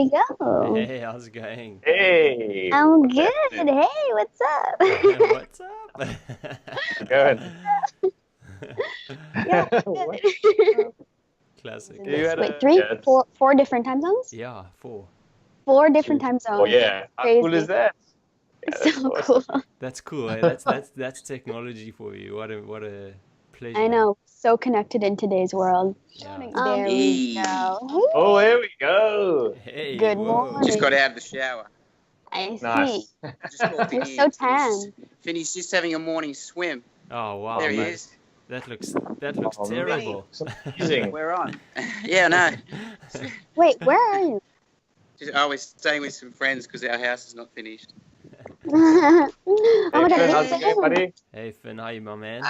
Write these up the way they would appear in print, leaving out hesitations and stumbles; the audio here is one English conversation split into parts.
we go. Hey, how's it going? Hey. I'm good. Hey, what's up? What's up? Good. Yeah, good. Classic. You had Wait, a- three, yeah, four different time zones? Yeah, 4. 4 different time zones. Oh yeah. How Crazy. cool is that? Yeah, that's So awesome. cool. That's cool. Eh? That's technology for you. What a pleasure. I know. So connected in today's world. Yeah. There we go. Oh, here we go. Hey. Good whoa. morning. Just got out of the shower. I see. Nice. Just called You're Finny so in. tan. Finny's just having a morning swim. Oh wow. There he man. is. That looks Oh, man. terrible. It's amazing. We're on. Yeah, I know. Wait, where are you? I was staying with some friends because our house is not finished. Oh my Hey, Finn, God, how's it going, buddy? Hey Finn, how you, my man?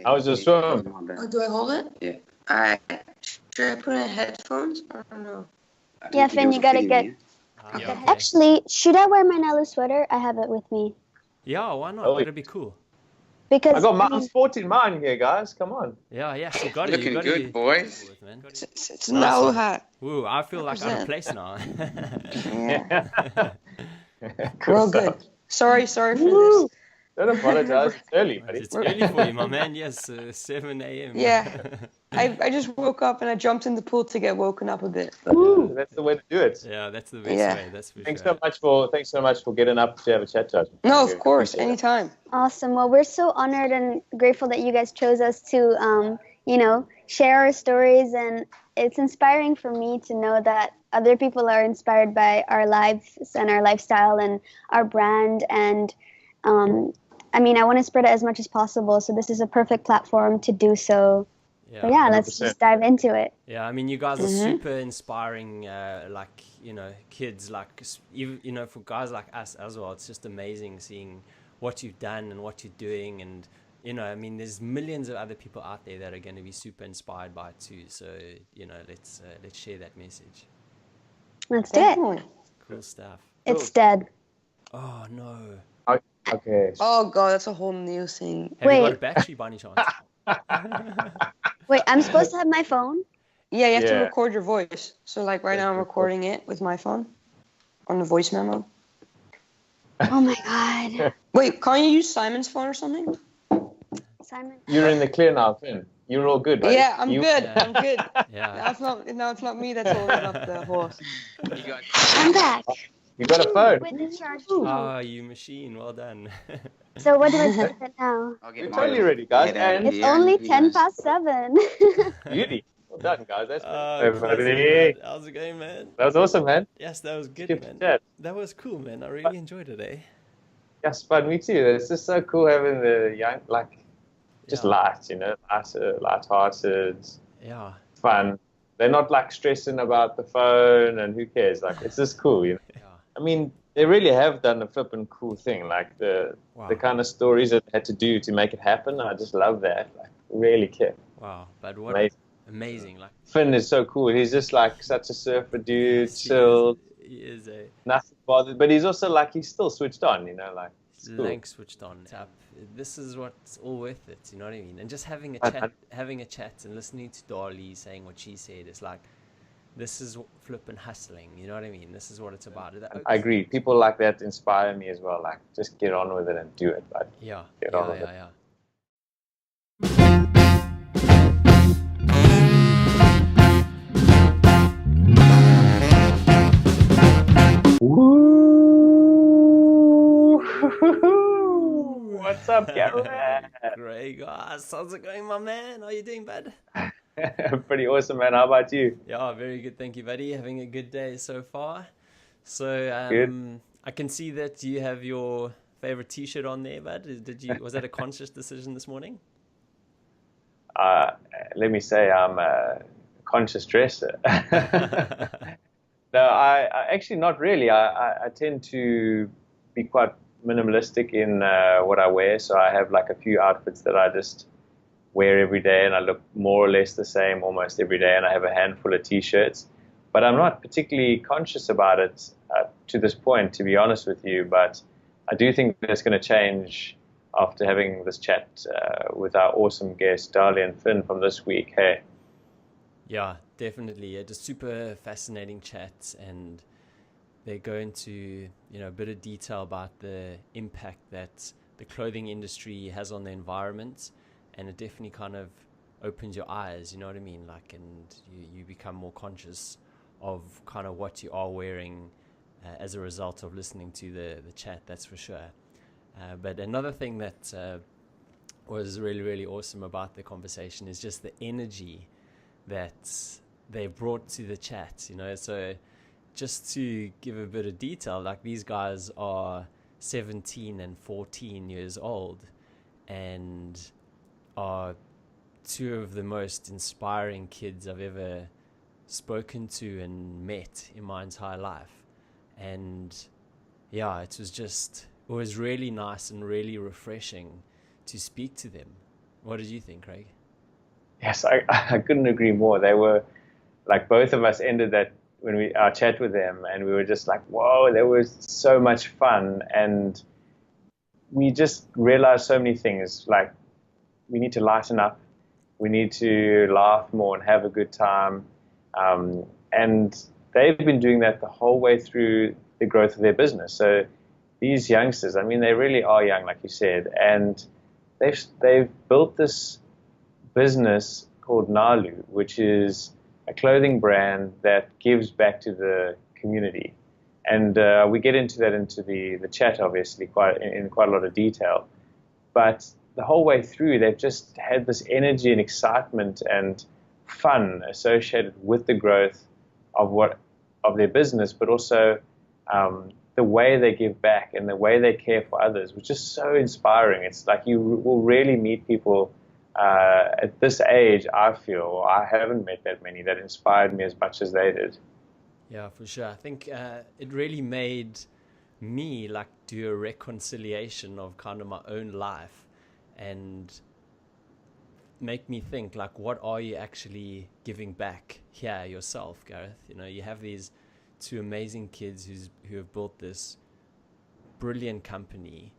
How was your swim? Oh, do I hold it? Yeah. Should I put in headphones or no? Yeah, Finn, you gotta get. Yeah, okay. Actually, should I wear my Nalu sweater? I have it with me. Yeah, why not? Oh, That'd be cool. Because I got I I'm mean, sporting mine here, guys. Come on. Yeah, you got it. Looking You got good, it. boys. Man. It's a Nalu hat. Woo, I feel like out of 100%. place now. Yeah. Cool Real stuff. good. Sorry for Woo. this. Don't apologize. It's early, buddy. It's early for you, my man. Yes, 7 a.m. Yeah. I just woke up and I jumped in the pool to get woken up a bit. But Woo, that's the way to do it. Yeah, that's the best Yeah. way. That's for Thanks sure. so much for getting up to have a chat, Judge. no, We of course, appreciate it. anytime. awesome. Well, we're so honored and grateful that you guys chose us to, share our stories. And it's inspiring for me to know that other people are inspired by our lives and our lifestyle and our brand. And I want to spread it as much as possible. So this is a perfect platform to do so. Yeah. So yeah, let's 100%. just dive into it. Yeah, I mean, you guys are super inspiring, kids, for guys like us as well. It's just amazing seeing what you've done and what you're doing. And, there's millions of other people out there that are going to be super inspired by it too. So, let's share that message. Let's do it. Definitely. Cool stuff. It's dead. Oh, no. Okay. Oh god, that's a whole new thing. Have you got a Wait. battery by any chance? Wait, I'm supposed to have my phone? Yeah, you have to Yeah. record your voice. So like right now I'm recording it with my phone on the voice memo. Oh my God. Wait, can't you use Simon's phone or something? Simon. You're in the clear now, Finn. You're all good, buddy. Yeah, I'm good. Yeah. I'm good. Yeah. Now it's not me that's holding up the horse. You got I'm back You got a phone. with the charge. Oh, you machine. Well done. So what do I do with it now? I'll get You're mine. totally ready, guys. Get out of And It's here only and you 10 guys- past 7. beauty. Well done, guys. That's Oh, good. classic, Everybody. man. How's it going, man? That was awesome, man. Yes, that was good, Good man. chat. That was cool, man. I really enjoyed it, eh? Yes, but me too. It's just so cool having the young, just Yeah. light, light-hearted, Yeah. fun. They're not stressing about the phone and who cares. It's just cool, Yeah. I mean, they really have done a flippin' cool thing. The Wow. kind of stories that they had to do to make it happen. I just love that. Really care. Wow. But what Amazing. amazing. Finn is so cool. He's just such a surfer dude, Yes, chilled, He is a nothing bothered. But he's also he's still switched on, it's cool. Lang switched on. This is what's all worth it, you know what I mean? And just having a chat and listening to Dali saying what she said, it's this is flipping hustling, you know what I mean? This is what it's about. I agree. People like that inspire me as well. Just get on with it and do it. But Yeah. Get on with it. Yeah. woo! What's up, Gareth? Great, guys. How's it going, my man? How you doing, bud? Pretty awesome, man. How about you? Yeah, very good. Thank you, buddy. Having a good day so far. So, Good. I can see that you have your favorite T-shirt on there, bud. Was that a conscious decision this morning? Let me say I'm a conscious dresser. No, I actually not really. I tend to be quite minimalistic in what I wear. So I have a few outfits that I just wear every day, and I look more or less the same almost every day. And I have a handful of T-shirts, but I'm not particularly conscious about it to this point, to be honest with you. But I do think that's going to change after having this chat with our awesome guest, DALI and FINN, from this week. Hey. Yeah, definitely. It was super fascinating chat, and they go into, you know, a bit of detail about the impact that the clothing industry has on the environment, and it definitely kind of opens your eyes, you know what I mean? Like, and you become more conscious of kind of what you are wearing as a result of listening to the chat, that's for sure. But another thing that was really, really awesome about the conversation is just the energy that they brought to the chat, you know. So just to give a bit of detail, like these guys are 17 and 14 years old and are two of the most inspiring kids I've ever spoken to and met in my entire life. And yeah, it was really nice and really refreshing to speak to them. What did you think, Craig? Yes, I couldn't agree more. They were like, both of us ended that when our chat with them, and we were just like, whoa, there was so much fun. And we just realized so many things, like we need to lighten up, we need to laugh more and have a good time. And they've been doing that the whole way through the growth of their business. So these youngsters, I mean, they really are young, like you said, and they've built this business called Nalu, which is a clothing brand that gives back to the community. And we get into that into the chat, obviously, in quite a lot of detail. But the whole way through, they've just had this energy and excitement and fun associated with the growth of their business, but also the way they give back and the way they care for others was just so inspiring. It's like you will really meet people at this age, I feel. I haven't met that many that inspired me as much as they did. Yeah, for sure. I think it really made me like do a reconciliation of kind of my own life and make me think, like, what are you actually giving back here yourself, Gareth? You know, you have these two amazing kids who have built this brilliant company,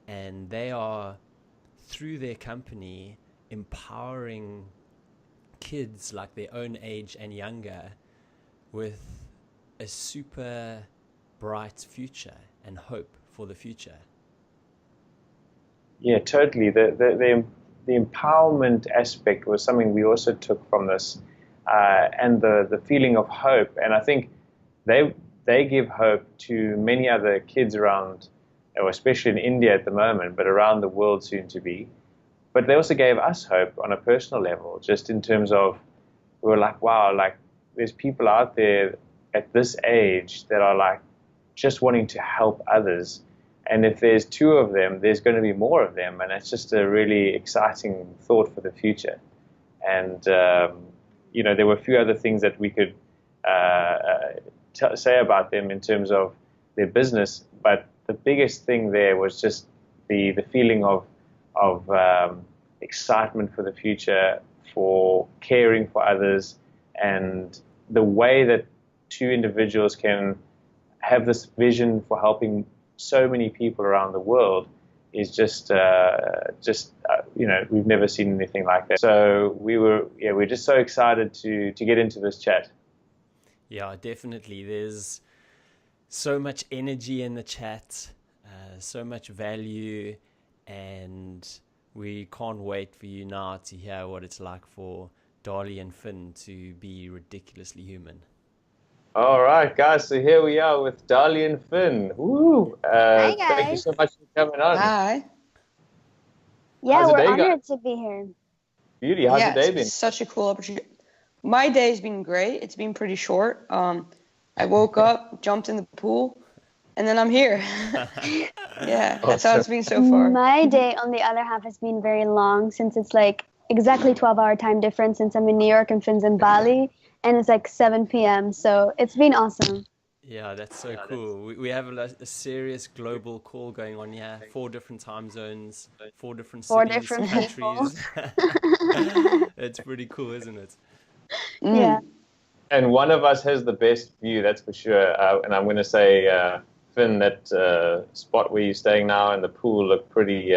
and they are, through their company, empowering kids like their own age and younger with a super bright future and hope for the future. Yeah, totally. The empowerment aspect was something we also took from this, and the feeling of hope. And I think they give hope to many other kids around, or especially in India at the moment, but around the world soon to be. But they also gave us hope on a personal level, just in terms of, we were like, wow, like there's people out there at this age that are like just wanting to help others. And if there's two of them, there's going to be more of them. And it's just a really exciting thought for the future. And, you know, there were a few other things that we could say about them in terms of their business. But the biggest thing there was just the feeling of excitement for the future, for caring for others, and the way that two individuals can have this vision for helping so many people around the world is just you know, we've never seen anything like that. So we're just so excited to get into this chat. Yeah, definitely. There's so much energy in the chat, so much value, and we can't wait for you now to hear what it's like for DALI and FINN to be ridiculously human. All right, guys, so here we are with DALI and FINN. Woo! Hi, guys. Thank you so much for coming on. Hi. Yeah, How's we're the day honored going? to be here. Beauty, how's your day It's been? such a cool opportunity. My day's been great. It's been pretty short. I woke up, jumped in the pool, and then I'm here. Yeah, that's how it's been so far. My day, on the other half, has been very long since it's like exactly 12-hour time difference since I'm in New York and Finn's in Bali, and it's like 7 p.m. So it's been awesome. Yeah, that's so cool. We have a serious global call going on here. 4 different time zones, 4 different cities, 4 different countries. It's pretty cool, isn't it? Yeah. And one of us has the best view, that's for sure. And I'm going to say, Finn, that spot where you're staying now and the pool look pretty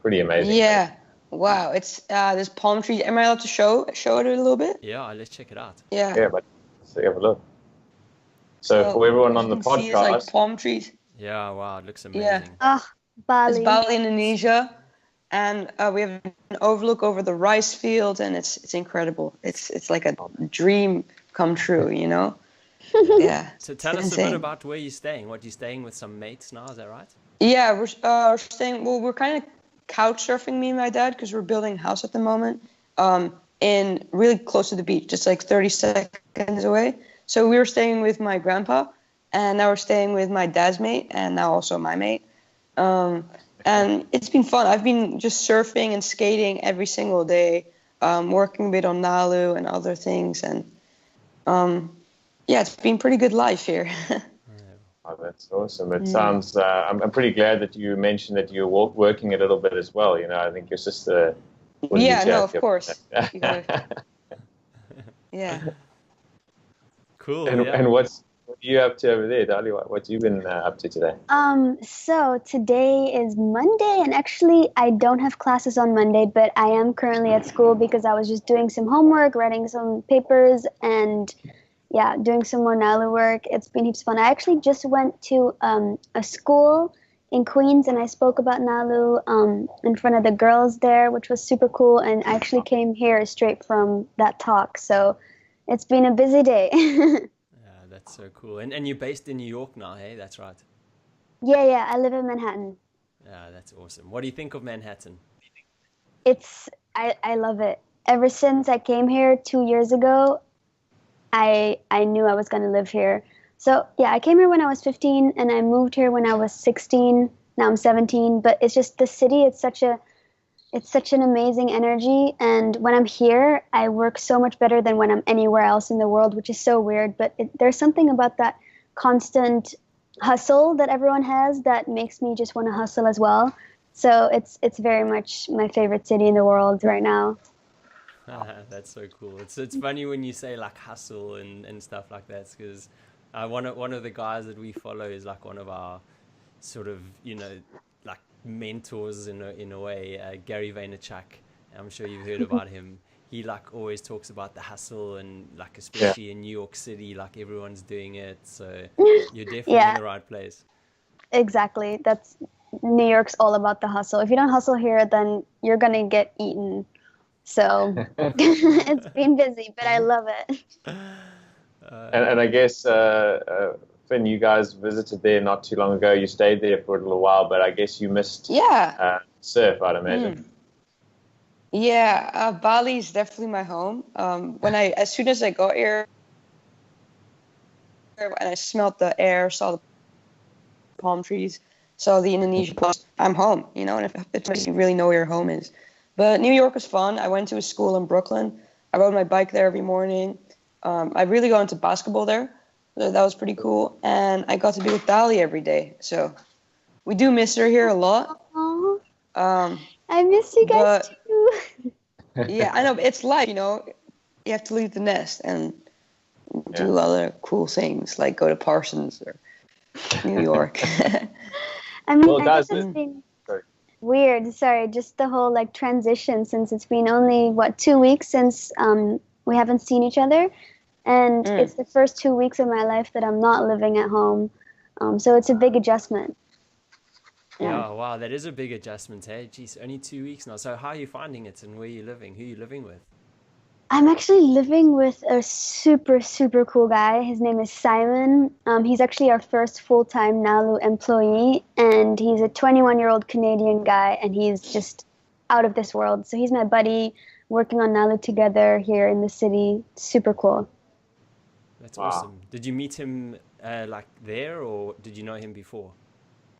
amazing. Yeah, Wow, it's this palm tree. Am I allowed to show it a little bit? Yeah, let's check it out. Yeah. Yeah, but let's have a look. So for everyone on the you can see it's like podcast, palm trees. Yeah, wow, it looks Yeah. amazing. Ah, It's Bali. Bali, Indonesia, and we have an overlook over the rice fields, and it's incredible. It's like a dream come true, you know? Yeah. So tell us a bit about where you're staying. What, you're staying with some mates now, is that right? Yeah, we're staying. Well, we're kind of couch surfing, me and my dad, because we're building a house at the moment, in really close to the beach, just like 30 seconds away. So we were staying with my grandpa, and now we're staying with my dad's mate, and now also my mate. And it's been fun. I've been just surfing and skating every single day, working a bit on Nalu and other things, and yeah, it's been pretty good life here. oh, that's awesome. It sounds. I'm pretty glad that you mentioned that you're working a little bit as well. You know, I think your sister. Yeah, no, of course. Yeah. Cool. And what are you up to over there, Dali? What you been up to today? So today is Monday, and actually I don't have classes on Monday, but I am currently at school because I was just doing some homework, writing some papers, and yeah, doing some more Nalu work. It's been heaps of fun. I actually just went to a school in Queens, and I spoke about Nalu in front of the girls there, which was super cool, and I actually came here straight from that talk, so it's been a busy day. Yeah, that's so cool. And you're based in New York now, hey? That's right. Yeah, I live in Manhattan. Yeah, that's awesome. What do you think of Manhattan? I love it. Ever since I came here 2 years ago, I knew I was going to live here. So yeah, I came here when I was 15, and I moved here when I was 16. Now I'm 17, but it's just the city. It's such an amazing energy, and when I'm here, I work so much better than when I'm anywhere else in the world, which is so weird. But there's something about that constant hustle that everyone has that makes me just want to hustle as well. So it's very much my favorite city in the world right now. That's so cool. It's funny when you say like hustle and stuff like that, because one of the guys that we follow is like one of our sort of, you know, like mentors in a way, Gary Vaynerchuk. I'm sure you've heard about him. He like always talks about the hustle, and like especially in New York City, like everyone's doing it. So you're definitely in the right place. Exactly. That's New York's all about the hustle. If you don't hustle here, then you're gonna get eaten. So it's been busy, but I love it. And I guess, Finn, you guys visited there not too long ago. You stayed there for a little while, but I guess you missed surf, I'd imagine. Yeah, Bali is definitely my home. As soon as I got here, and I smelled the air, saw the palm trees, saw the Indonesian coast, I'm home, you know, and it makes you really know where your home is. But New York was fun. I went to a school in Brooklyn. I rode my bike there every morning. I really got into basketball there. So that was pretty cool. And I got to be with DALI every day. So we do miss her here a lot. I miss you guys too. Yeah, I know. But it's life, you know. You have to leave the nest and do other cool things, like go to Parsons or New York. I mean, I guess it's been weird. Sorry, just the whole like transition, since it's been only 2 weeks since we haven't seen each other, and it's the first 2 weeks of my life that I'm not living at home, so it's a big adjustment. Yeah, wow, that is a big adjustment, hey? Geez, only 2 weeks now. So how are you finding it, and where are you living? Who are you living with? I'm actually living with a super, super cool guy. His name is Simon. He's actually our first full-time Nalu employee, and he's a 21-year-old Canadian guy, and he's just out of this world. So he's my buddy, working on Nalu together here in the city. Super cool. That's awesome. Did you meet him like there, or did you know him before?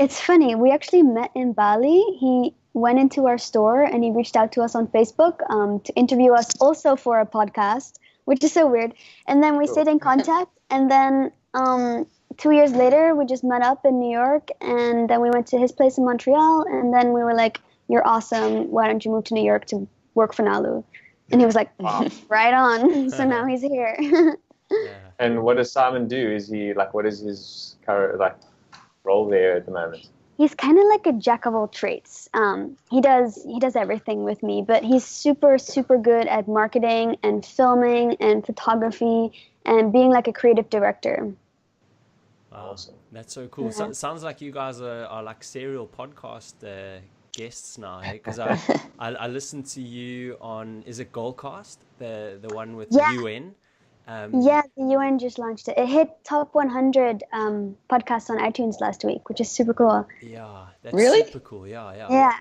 It's funny. We actually met in Bali. He went into our store and he reached out to us on Facebook to interview us also for a podcast, which is so weird. And then we stayed in contact. And then 2 years later, we just met up in New York. And then we went to his place in Montreal. And then we were like, "You're awesome. Why don't you move to New York to work for Nalu?" And he was like, "Right on." So now he's here. And what does Simon do? Is he like, what is his current role there at the moment? he's kind of like a jack of all trades. He does everything with me, but he's super, super good at marketing and filming and photography and being like a creative director. Wow, that's so cool. So, sounds like you guys are like serial podcast guests now, because I listened to you on, is it Goldcast, the one with the UN? Yeah, the UN just launched it. It hit top 100 podcasts on iTunes last week, which is super cool. Yeah, that's Really? super cool. Yeah.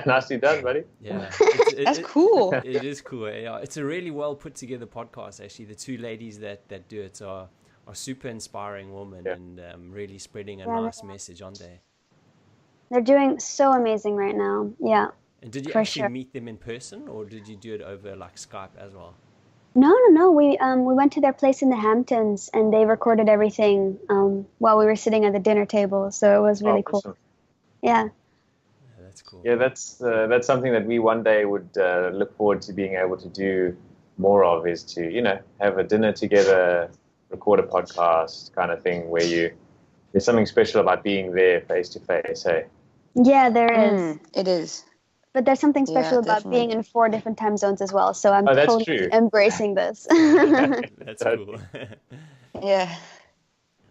Nicely done, buddy. Yeah, That's cool. It is cool. Yeah, it's a really well put together podcast. Actually, the two ladies that do it are super inspiring women and really spreading a nice message on there. They're doing so amazing right now. Yeah. And did you actually meet them in person, or did you do it over like Skype as well? No. We went to their place in the Hamptons, and they recorded everything while we were sitting at the dinner table. So it was really cool. Awesome. Yeah. That's cool. Yeah, that's something that we one day would look forward to being able to do more of, is to have a dinner together, record a podcast kind of thing where there's something special about being there face to face. Hey. Yeah, there is. It is. But there's something special about being in 4 different time zones as well. So I'm totally embracing this. That's cool. Yeah.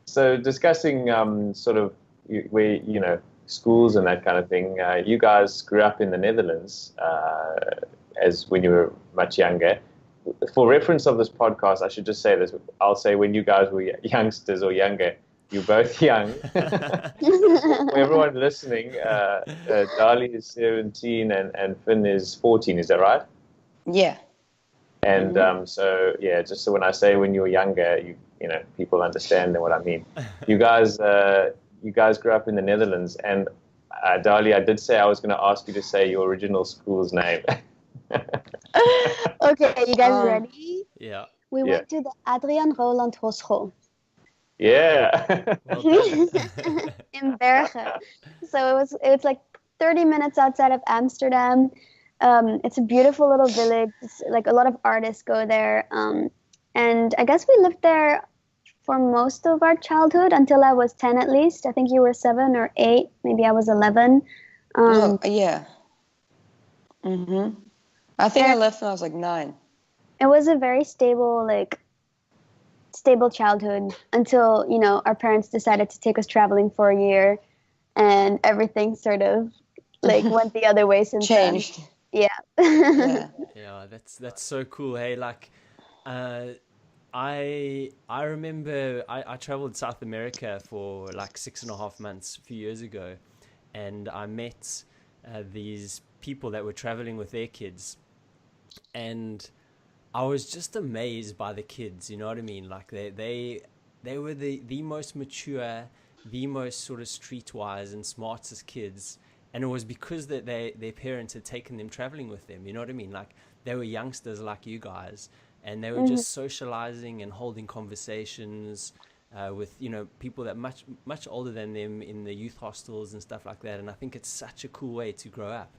So discussing sort of where, schools and that kind of thing, you guys grew up in the Netherlands as when you were much younger. For reference of this podcast, I should just say this. I'll say when you guys were youngsters or younger, you're both young. For everyone listening, DALI is 17 and Finn is 14. Is that right? Yeah. And so just so when I say when you were younger, people understand what I mean. You guys grew up in the Netherlands, and DALI, I did say I was going to ask you to say your original school's name. Okay, you guys ready? Yeah. We went to the Adriaan Roland Hogeschool. Yeah. In Bergen. So it's like 30 minutes outside of Amsterdam. It's a beautiful little village. It's like a lot of artists go there. And I guess we lived there for most of our childhood until I was 10 at least. I think you were 7 or 8. Maybe I was 11. Yeah. Mm-hmm. I think I left when I was like 9. It was a very stable childhood until, our parents decided to take us traveling for a year, and everything sort of went the other way since changed. Then. Yeah. Yeah, that's so cool. Hey, I remember I traveled South America for like 6.5 months a few years ago, and I met these people that were traveling with their kids, and I was just amazed by the kids. You know what I mean? Like they were the most mature, the most sort of streetwise and smartest kids, and it was because that their parents had taken them traveling with them. You know what I mean? Like they were youngsters like you guys, and they were just socializing and holding conversations with people that much older than them in the youth hostels and stuff like that. And I think it's such a cool way to grow up.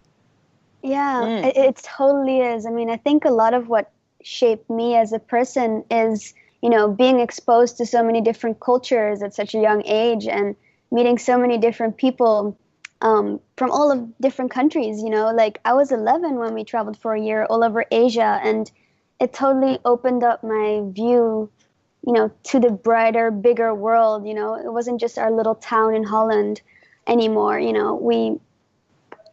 Yeah, it totally is. I mean, I think a lot of what shaped me as a person is, being exposed to so many different cultures at such a young age and meeting so many different people from all of different countries. Like I was 11 when we traveled for a year all over Asia, and it totally opened up my view, to the brighter, bigger world. It wasn't just our little town in Holland anymore.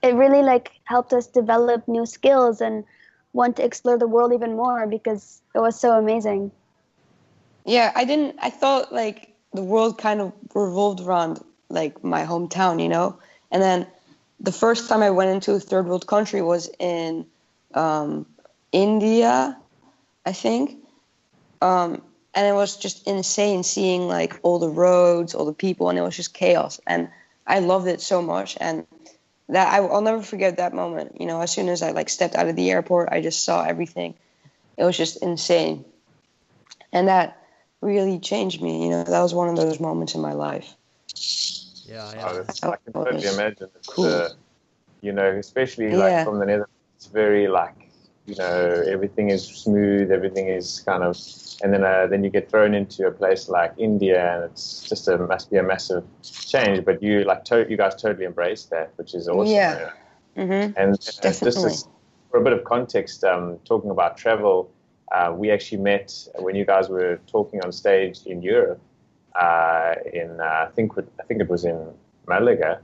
It really helped us develop new skills and want to explore the world even more because it was so amazing. Yeah, I thought the world kind of revolved around my hometown, and then the first time I went into a third world country was in India, I think. And it was just insane seeing all the roads, all the people, and it was just chaos. And I loved it so much. And that I'll never forget that moment. As soon as I stepped out of the airport, I just saw everything. It was just insane. And that really changed me. That was one of those moments in my life. Yeah. I can totally imagine. It's, cool. especially from the Netherlands, it's very everything is smooth, everything is kind of, and then you get thrown into a place like India, and it's just must be a massive change. But you you guys totally embrace that, which is awesome. Yeah. Mm-hmm. And Definitely. for a bit of context, talking about travel, we actually met when you guys were talking on stage in Europe. I think it was in Malaga,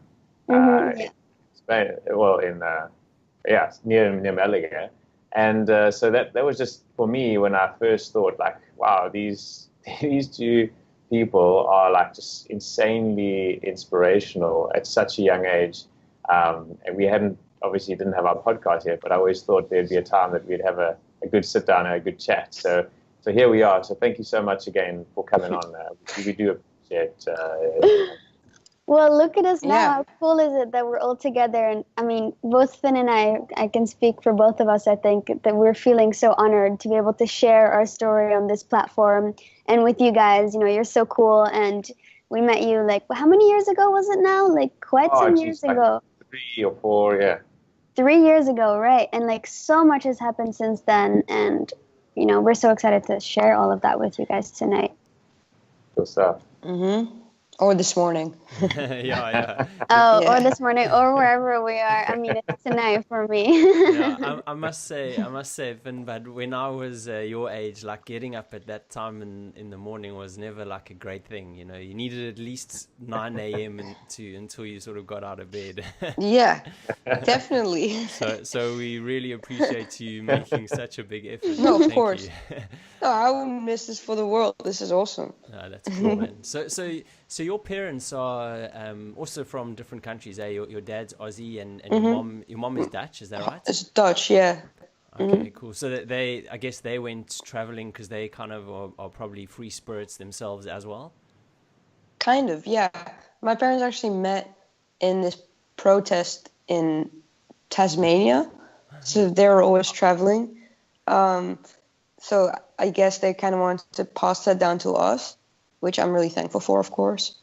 in Spain. Well, near Malaga, and so that was just for me when I first thought, like, wow, these two people are like just insanely inspirational at such a young age, and we obviously didn't have our podcast yet, but I always thought there'd be a time that we'd have a good sit down and a good chat. So here we are. So thank you so much again for coming on. We do appreciate. Well, look at us now. Yeah. How cool is it that we're all together? And I mean, both Finn and I can speak for both of us, I think, that we're feeling so honored to be able to share our story on this platform. And with you guys, you're so cool. And we met you, like, how many years ago was it now? Like, quite some years ago. 3 or 4, yeah. 3 years ago, right? And like, so much has happened since then. And, we're so excited to share all of that with you guys tonight. Good stuff. Mm-hmm. Or this morning. Yeah. Oh, Yeah. or this morning, or wherever we are. I mean, it's tonight for me. Yeah, I must say, Finn, but when I was your age, like getting up at that time in the morning was never like a great thing. You needed at least 9 a.m. until you sort of got out of bed. Yeah, definitely. So we really appreciate you making such a big effort. No, of Thank course. you. No, I wouldn't miss this for the world. This is awesome. No, that's cool, man. So your parents are also from different countries, eh? Your dad's Aussie and your mom is Dutch, is that right? It's Dutch, yeah. Okay, cool. So that I guess they went traveling because they kind of are probably free spirits themselves as well? Kind of, yeah. My parents actually met in this protest in Tasmania, so they were always traveling. So I guess they kind of wanted to pass that down to us, which I'm really thankful for, of course.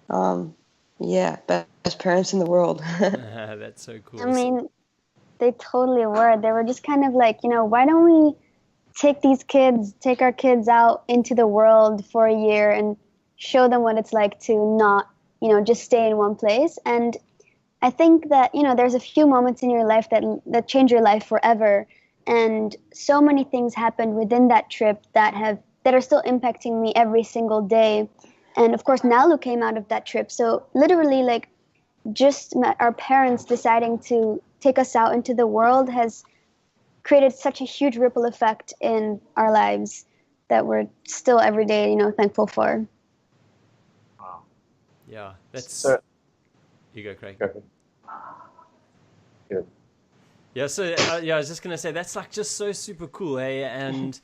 Yeah, best parents in the world. That's so cool. I mean, they totally were. They were just kind of like, why don't we take our kids out into the world for a year and show them what it's like to not, just stay in one place. And I think that, there's a few moments in your life that change your life forever. And so many things happened within that trip that are still impacting me every single day. And of course, Nalu came out of that trip. So literally, like, just our parents deciding to take us out into the world has created such a huge ripple effect in our lives that we're still every day, thankful for. Wow. Yeah, that's... You go, Craig. Go ahead. Good. Yeah, so I was just going to say, that's like just so super cool, eh? And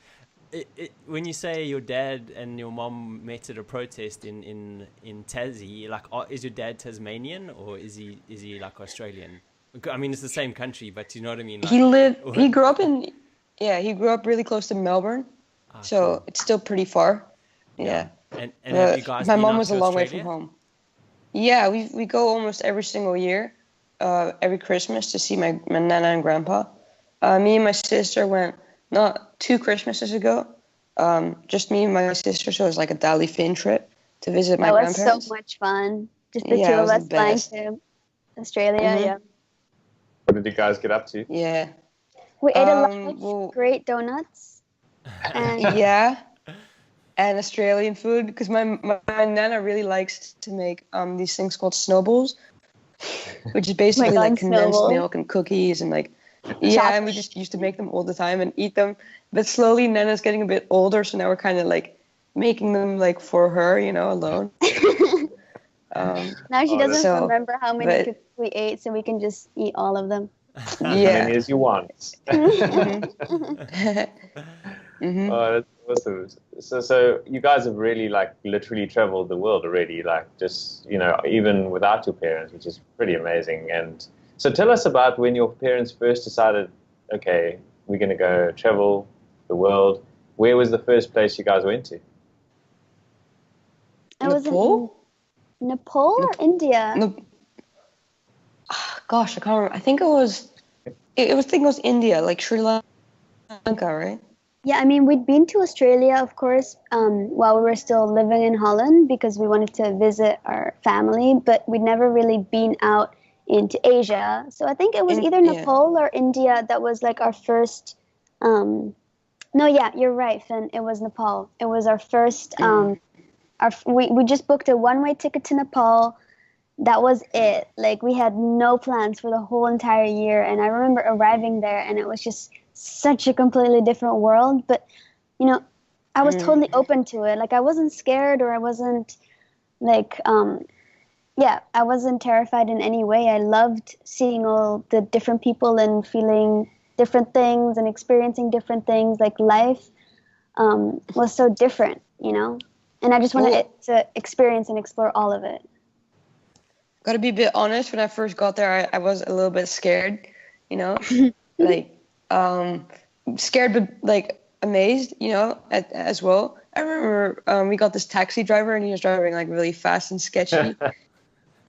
when you say your dad and your mom met at a protest in Tassie, like, is your dad Tasmanian or is he like Australian? I mean, it's the same country, but you know what I mean? Like, he grew up really close to Melbourne, so cool. It's still pretty far. Yeah. And have you guys my been mom out was to a long way Australia? from home. Yeah, we go almost every single year, every Christmas to see my nana and grandpa. Me and my sister went not 2 Christmases ago. Just me and my sister, so it was like a DALI FINN trip to visit my grandparents. That was so much fun. Just the two it of was us the flying best. to Australia, yeah. What did you guys get up to? Yeah. We ate a lot of great donuts. And Yeah. And Australian food, because my nana really likes to make these things called snowballs, which is basically like condensed milk and cookies and like, yeah, and we just used to make them all the time and eat them. But slowly Nana's getting a bit older, so now we're kind of like making them like for her, alone. Now she doesn't remember how many cookies we ate, so we can just eat all of them. Yeah. As many as you want. Mm-hmm. Oh, that's awesome. So you guys have really like literally traveled the world already, like just, even without your parents, which is pretty amazing. And so tell us about when your parents first decided, okay, we're going to go travel the world. Where was the first place you guys went to? Nepal? Nepal or India? Gosh, I can't remember. I think it was India, like Sri Lanka. Lanka, right? Yeah, I mean, we'd been to Australia, of course, while we were still living in Holland because we wanted to visit our family, but we'd never really been out into Asia. So I think it was either Nepal or India that was like our first. No, yeah, you're right, Finn. It was Nepal. It was our first. We just booked a one-way ticket to Nepal. That was it. Like, we had no plans for the whole entire year, and I remember arriving there, and it was just such a completely different world. But you know, I was totally open to it. Like, I wasn't scared, or I wasn't like I wasn't terrified in any way. I loved seeing all the different people and feeling different things and experiencing different things. Like, life was so different, and I just wanted to experience and explore all of it. Gotta be a bit honest, when I first got there, I was a little bit scared, like scared but like amazed, as well. I remember we got this taxi driver and he was driving like really fast and sketchy.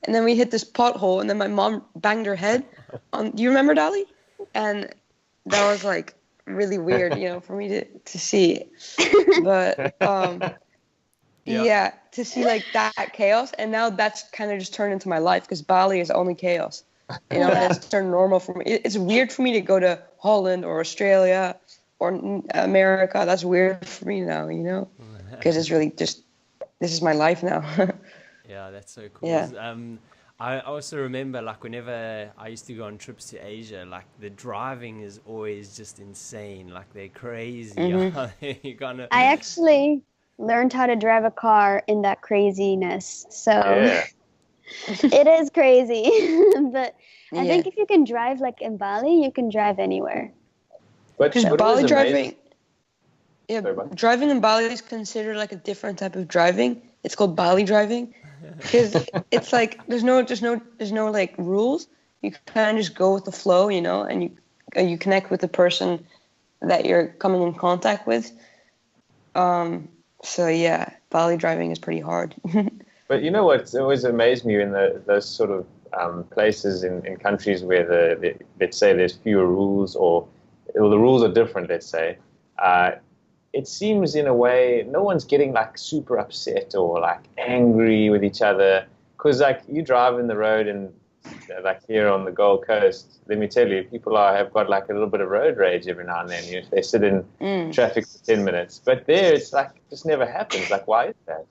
And then we hit this pothole and then my mom banged her head on, do you remember, DALI? And that was like really weird, for me to see. But yeah, to see like that chaos, and now that's kind of just turned into my life because Bali is only chaos. And it's turned normal for me. It's weird for me to go to Holland or Australia or America. That's weird for me now, because it's really just, this is my life now. Yeah, that's so cool. Yeah. I also remember, like, whenever I used to go on trips to Asia, like, the driving is always just insane. Like, they're crazy. I actually learned how to drive a car in that craziness. So it is crazy. But I think if you can drive like in Bali, you can drive anywhere. But Bali driving, driving in Bali is considered like a different type of driving. It's called Bali driving because it's like there's no like rules. You kind of just go with the flow, and you connect with the person that you're coming in contact with. So yeah, Bali driving is pretty hard. But you know what's always amazed me in those sort of places in countries where let's say there's fewer rules or the rules are different, let's say, it seems in a way no one's getting like super upset or like angry with each other, because like you drive in the road and like here on the Gold Coast, let me tell you, people have got like a little bit of road rage every now and then. If they sit in traffic for 10 minutes, but there it's like just never happens. Like, why is that?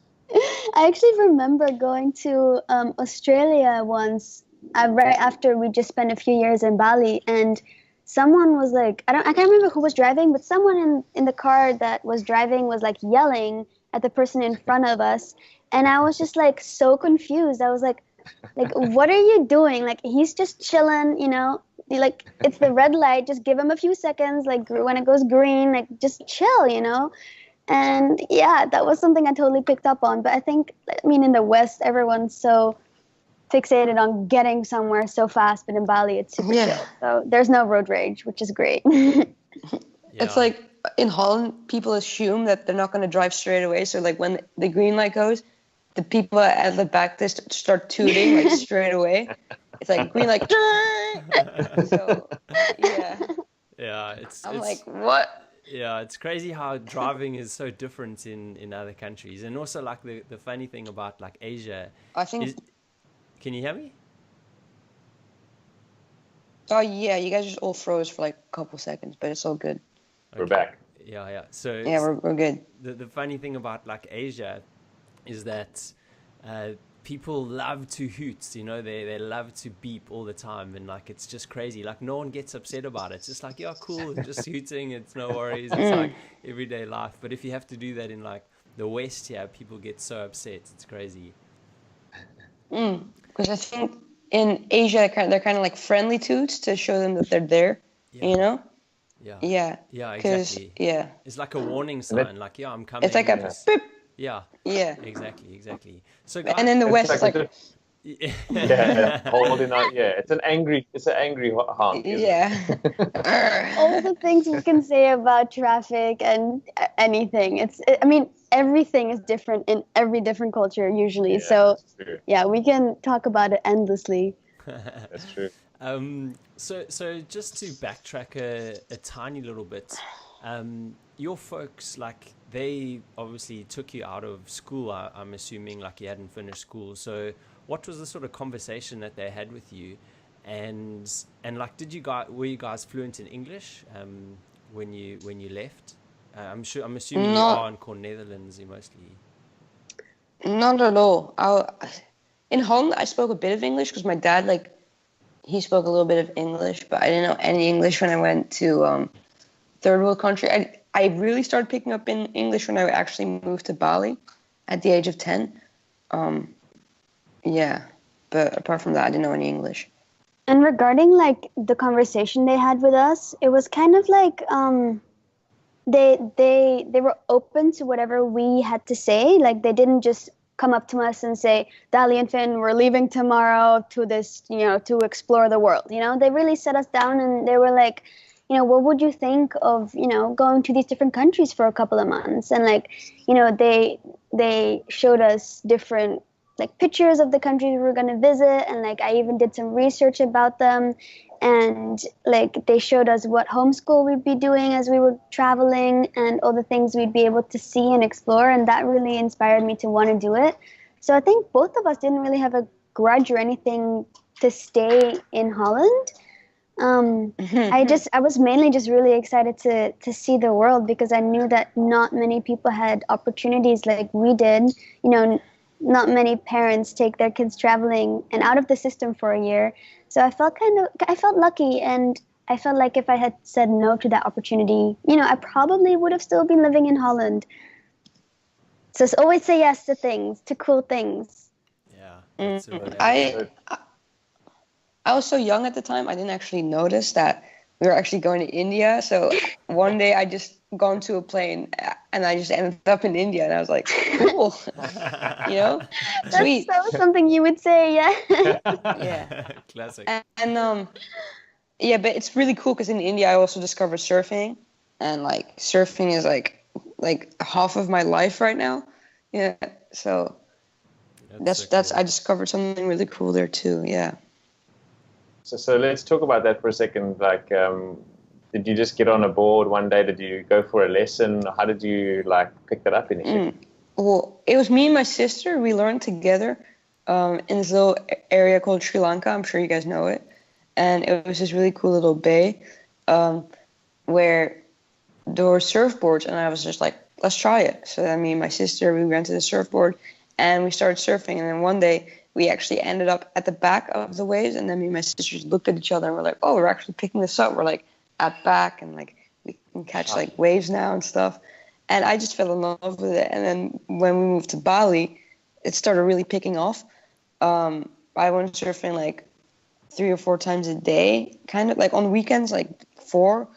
I actually remember going to Australia once, right after we just spent a few years in Bali, and someone was like, I can't remember who was driving, but someone in the car that was driving was like yelling at the person in front of us, and I was just like so confused. I was like, what are you doing? Like, he's just chilling, like, it's the red light, just give him a few seconds, like when it goes green, like just chill, and yeah, that was something I totally picked up on. But I mean, in the West, everyone's so fixated on getting somewhere so fast, but in Bali it's super chill, so there's no road rage, which is great. It's like in Holland, people assume that they're not going to drive straight away, so like when the green light goes, the people at the back, they start tooting like straight away. It's like green light. So I'm like, what? Yeah, it's crazy how driving is so different in other countries. And also, like, the funny thing about like Asia, I think. Can you hear me? Oh yeah, you guys just all froze for like a couple seconds, but it's all good. Okay. We're back. Yeah. So yeah, we're good. The funny thing about like Asia is that people love to hoot, they love to beep all the time, and like it's just crazy. Like, no one gets upset about it. It's just like, yeah, cool, just hooting, it's no worries. It's like everyday life. But if you have to do that in like the West here, people get so upset. It's crazy. Because I think in Asia they're kind of like friendly toots to show them that they're there, Yeah, exactly. Yeah, it's like a warning sign, like, I'm coming. It's like a beep. Yeah, exactly. So, and in the West, it's like holding on. Yeah, it's an angry honk. Yeah. All the things we can say about traffic and anything. I mean, everything is different in every different culture usually. So, we can talk about it endlessly. That's true. So just to backtrack a tiny little bit, your folks, like, they obviously took you out of school. I'm assuming, like, you hadn't finished school. So what was the sort of conversation that they had with you? And like, were you guys fluent in English when you left? I'm assuming you are in Netherlands, mostly. Not at all. In Holland, I spoke a bit of English because my dad, like, he spoke a little bit of English, but I didn't know any English when I went to third world country. I really started picking up in English when I actually moved to Bali at the age of 10. Yeah, but apart from that, I didn't know any English. And regarding, like, the conversation they had with us, it was kind of like they were open to whatever we had to say. Like, they didn't just come up to us and say, DALI and FINN, we're leaving tomorrow to this, to explore the world. They really set us down and they were like, what would you think of, going to these different countries for a couple of months? And, like, they showed us different, like, pictures of the countries we were going to visit. And, like, I even did some research about them. And, like, they showed us what homeschool we'd be doing as we were traveling and all the things we'd be able to see and explore. And that really inspired me to want to do it. So I think both of us didn't really have a grudge or anything to stay in Holland. I was mainly just really excited to see the world because I knew that not many people had opportunities like we did. Not many parents take their kids traveling and out of the system for a year. So I felt lucky, and I felt like if I had said no to that opportunity, I probably would have still been living in Holland. So always say yes to things, to cool things. Yeah. I was so young at the time, I didn't actually notice that we were actually going to India. So one day I just gone to a plane and I just ended up in India, and I was like, cool. Sweet. That was something you would say, yeah. Yeah. Classic. And yeah, but it's really cool because in India I also discovered surfing, and, like, surfing is like half of my life right now. Yeah. So that's I discovered something really cool there too. Yeah. So let's talk about that for a second. Like, did you just get on a board one day? Did you go for a lesson? How did you, like, pick that up initially? Well, it was me and my sister. We learned together in this little area called Sri Lanka. I'm sure you guys know it. And it was this really cool little bay where there were surfboards, and I was just like, let's try it. So then me and my sister, we rented a surfboard and we started surfing. And then one day we actually ended up at the back of the waves, and then me and my sisters looked at each other and we're like, oh, we're actually picking this up. We're, like, at back, and, like, we can catch, like, waves now and stuff. And I just fell in love with it. And then when we moved to Bali, it started really picking off. I went surfing, like, 3 or 4 times a day, kind of, like, on weekends, like 4,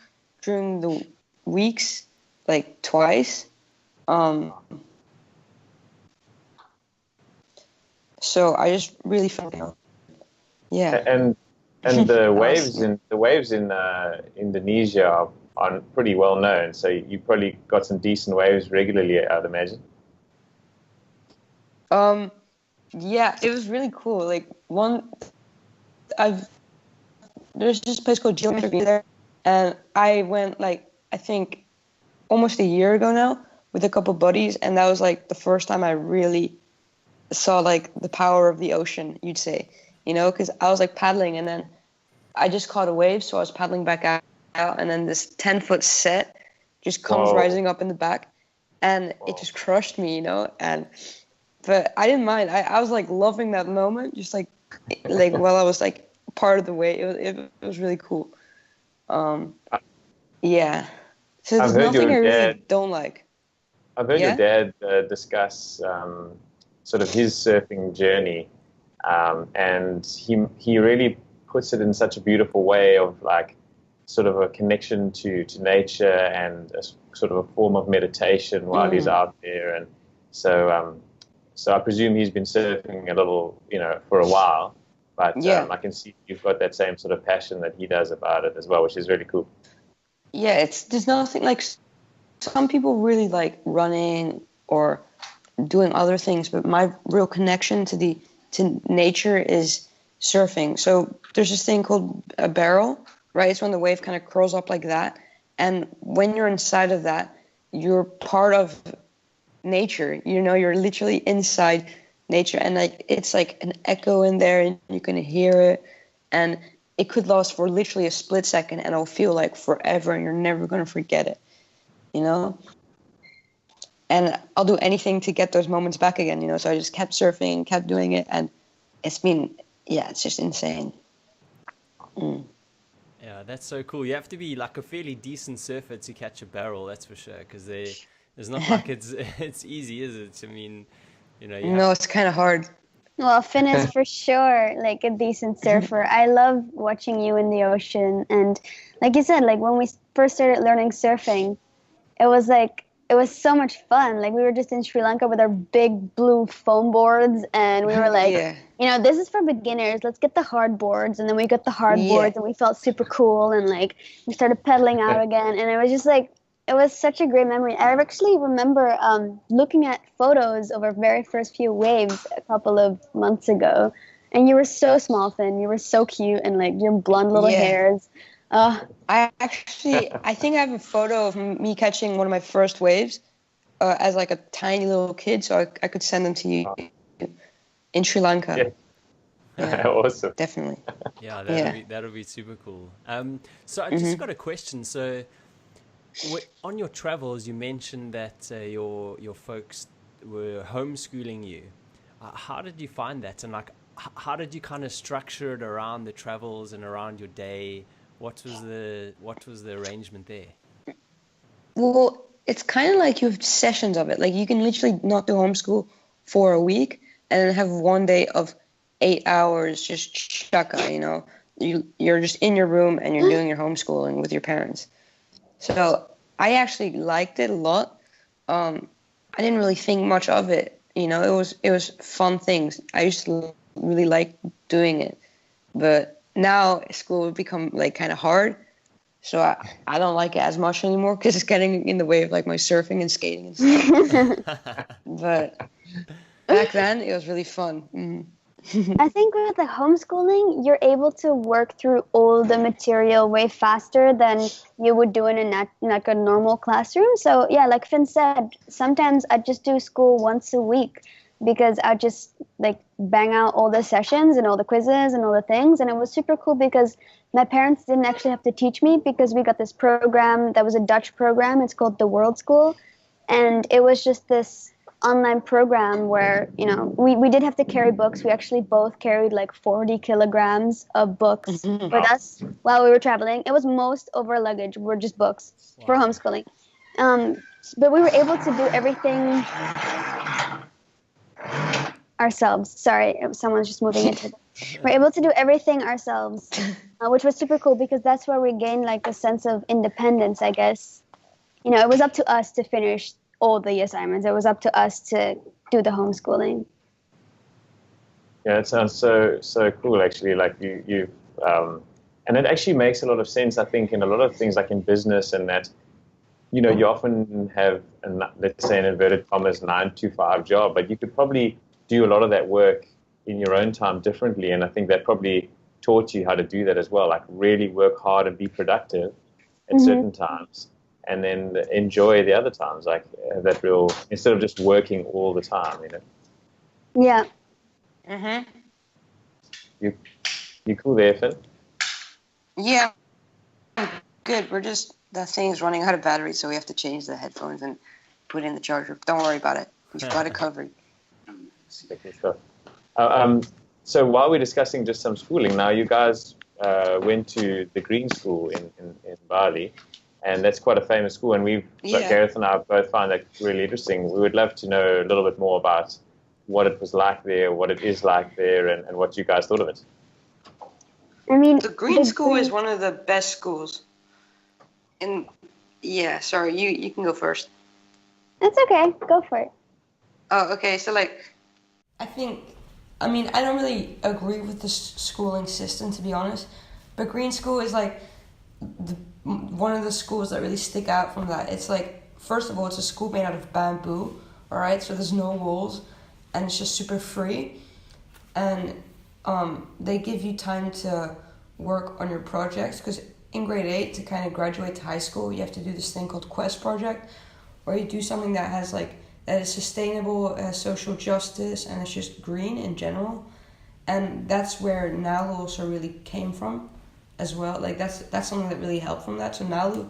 during the weeks, like, twice. So I just really felt, yeah. And the waves in Indonesia are pretty well known. So you probably got some decent waves regularly, I'd imagine. Yeah, it was really cool. Like, there's this place called Geometry there, and I went, like, I think almost a year ago now with a couple buddies, and that was, like, the first time I really saw, like, the power of the ocean, you'd say, because I was, like, paddling, and then I just caught a wave, so I was paddling back out, and then this 10-foot set just comes rising up in the back, and it just crushed me, but I didn't mind. I was, like, loving that moment, just like while I was, like, part of the wave. It was really cool. Yeah. So there's nothing I really don't like. I've heard your dad discuss sort of his surfing journey, and he really puts it in such a beautiful way of, like, sort of a connection to nature and a sort of a form of meditation while he's out there. And so I presume he's been surfing a little, for a while, but I can see you've got that same sort of passion that he does about it as well, which is really cool. Yeah, there's nothing, like, some people really like running or doing other things, but my real connection to nature is surfing. So there's this thing called a barrel, right? It's when the wave kind of curls up like that. And when you're inside of that, you're part of nature. You're literally inside nature, and like it's like an echo in there, and you can hear it, and it could last for literally a split second, and it'll feel like forever, and you're never going to forget it, And I'll do anything to get those moments back again, So I just kept surfing, kept doing it, and it's just insane. Yeah, that's so cool. You have to be like a fairly decent surfer to catch a barrel, that's for sure, because it's not like it's easy, is it? I mean, it's kind of hard. Well, Finn is for sure like a decent surfer. I love watching you in the ocean, and like you said, like when we first started learning surfing, it was so much fun. Like we were just in Sri Lanka with our big blue foam boards, and we were like, this is for beginners. Let's get the hard boards. And then we got the hard boards, and we felt super cool. And like we started pedaling out again, and it was just like, it was such a great memory. I actually remember looking at photos of our very first few waves a couple of months ago, and you were so small, Finn. You were so cute, and like your blonde little hairs. I think I have a photo of me catching one of my first waves as like a tiny little kid, so I could send them to you in Sri Lanka. Yeah. Awesome. Definitely. Yeah, that'll be super cool. So I just got a question. So on your travels, you mentioned that your folks were homeschooling you. How did you find that? And like, how did you kind of structure it around the travels and around your day? What was the arrangement there? Well, it's kind of like you have sessions of it. Like you can literally not do homeschool for a week and then have one day of 8 hours just chaka, You're just in your room and you're doing your homeschooling with your parents. So I actually liked it a lot. I didn't really think much of it. It was fun things. I used to really like doing it, but now school would become like kind of hard, so I don't like it as much anymore because it's getting in the way of like my surfing and skating and stuff. But back then it was really fun. I think with the homeschooling, you're able to work through all the material way faster than you would do in a normal classroom. So yeah, like Finn said, sometimes I just do school once a week because I just like bang out all the sessions and all the quizzes and all the things. And it was super cool because my parents didn't actually have to teach me because we got this program that was a Dutch program. It's called the World School. And it was just this online program where, we did have to carry books. We actually both carried like 40 kilograms of books with us while we were traveling. It was most of our luggage were just books for homeschooling. But we were able to do everything ourselves. Sorry, someone's just moving into it. We're able to do everything ourselves, which was super cool because that's where we gained like a sense of independence, I guess. It was up to us to finish all the assignments. It was up to us to do the homeschooling. Yeah, it sounds so cool actually. Like you and it actually makes a lot of sense, I think, in a lot of things like in business and that, you often have, let's say in inverted commas, 9-to-5 job, but you could probably do a lot of that work in your own time differently. And I think that probably taught you how to do that as well, like really work hard and be productive at certain times and then enjoy the other times, like that real, instead of just working all the time, Yeah. You cool there, Finn? Yeah, good. The thing's running out of battery, so we have to change the headphones and put in the charger. Don't worry about it. We've got it covered. So while we're discussing just some schooling, now you guys went to the Green School in Bali, and that's quite a famous school, and Gareth and I both found that really interesting. We would love to know a little bit more about what it was like there, what it is like there, and what you guys thought of it. I mean, the Green School is one of the best schools. And yeah, sorry, you can go first. It's okay. Go for it. Oh, okay. So like, I don't really agree with the schooling system, to be honest. But Green School is like one of the schools that really stick out from that. It's like, first of all, it's a school made out of bamboo, all right? So there's no walls, and it's just super free. And they give you time to work on your projects, because in grade 8 to kind of graduate to high school, you have to do this thing called Quest project, where you do something that has that is sustainable, has social justice, and it's just green in general. And that's where Nalu also really came from as well. That's something that really helped from that. So Nalu,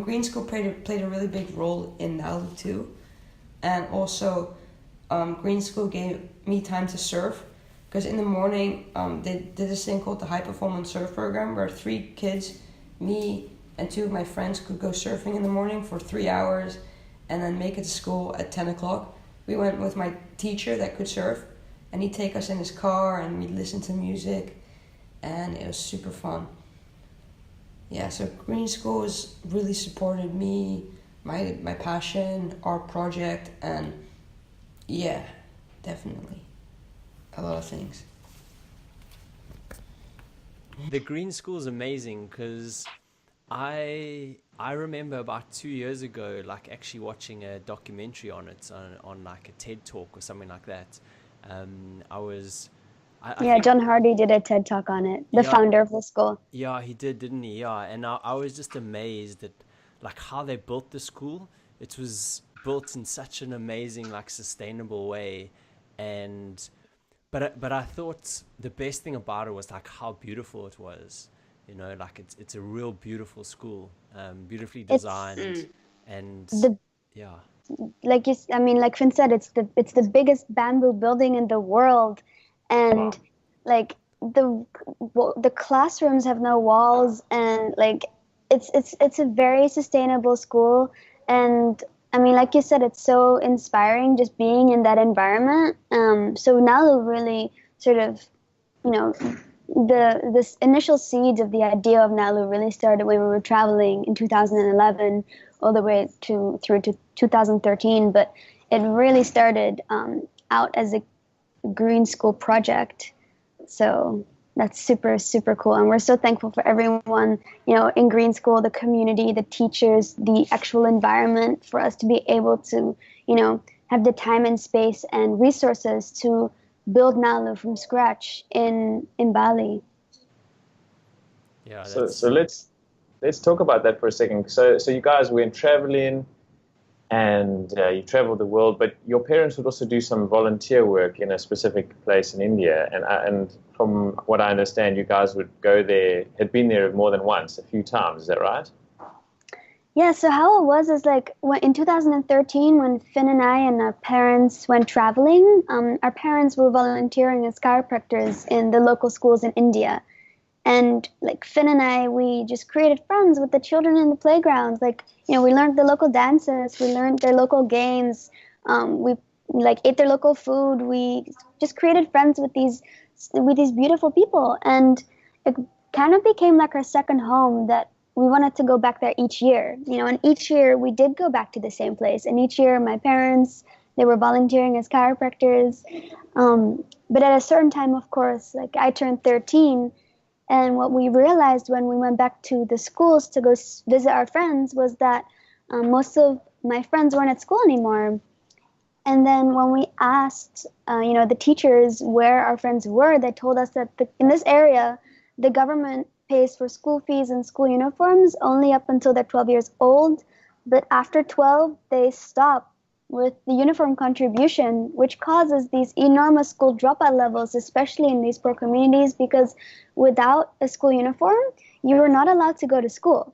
Green School played a really big role in Nalu too. And also Green School gave me time to surf, because in the morning they did this thing called the High Performance Surf Program, where 3 kids, me and 2 of my friends, could go surfing in the morning for 3 hours and then make it to school at 10 o'clock. We went with my teacher that could surf, and he'd take us in his car and we'd listen to music, and it was super fun. Yeah, so Green School has really supported me, my passion, our project, and yeah, definitely a lot of things. The Green School is amazing, because I remember about 2 years ago, actually watching a documentary on it, on a TED Talk or something like that. I think John Hardy did a TED Talk on it, the founder of the school. Yeah, he did, didn't he? Yeah, and I was just amazed at how they built the school. It was built in such an amazing, sustainable way, but I thought the best thing about it was how beautiful it was. It's a real beautiful school, beautifully designed, like Finn said, it's the biggest bamboo building in the world, and the classrooms have no walls, and it's a very sustainable school. And like you said, it's so inspiring just being in that environment. So Nalu really sort of, this initial seeds of the idea of Nalu really started when we were traveling in 2011 all the way through to 2013. But it really started out as a Green School project. So that's super, super cool. And we're so thankful for everyone, in Green School, the community, the teachers, the actual environment, for us to be able to, have the time and space and resources to build Nalu from scratch in Bali. Yeah. So let's talk about that for a second. So you guys went traveling, and you traveled the world, but your parents would also do some volunteer work in a specific place in India. And from what I understand, you guys would go there, had been there more than once, a few times. Is that right? Yeah, so how it was is in 2013, when Finn and I and our parents went traveling, our parents were volunteering as chiropractors in the local schools in India. And Finn and I, we just created friends with the children in the playgrounds. We learned the local dances, we learned their local games, we ate their local food. We just created friends with these beautiful people, and it kind of became our second home, that we wanted to go back there each year. And each year we did go back to the same place. And each year my parents, they were volunteering as chiropractors. But at a certain time, of course, I turned 13. And what we realized when we went back to the schools to go visit our friends was that most of my friends weren't at school anymore. And then when we asked, the teachers where our friends were, they told us that in this area, the government pays for school fees and school uniforms only up until they're 12 years old. But after 12, they stop with the uniform contribution, which causes these enormous school dropout levels, especially in these poor communities, because without a school uniform, you are not allowed to go to school.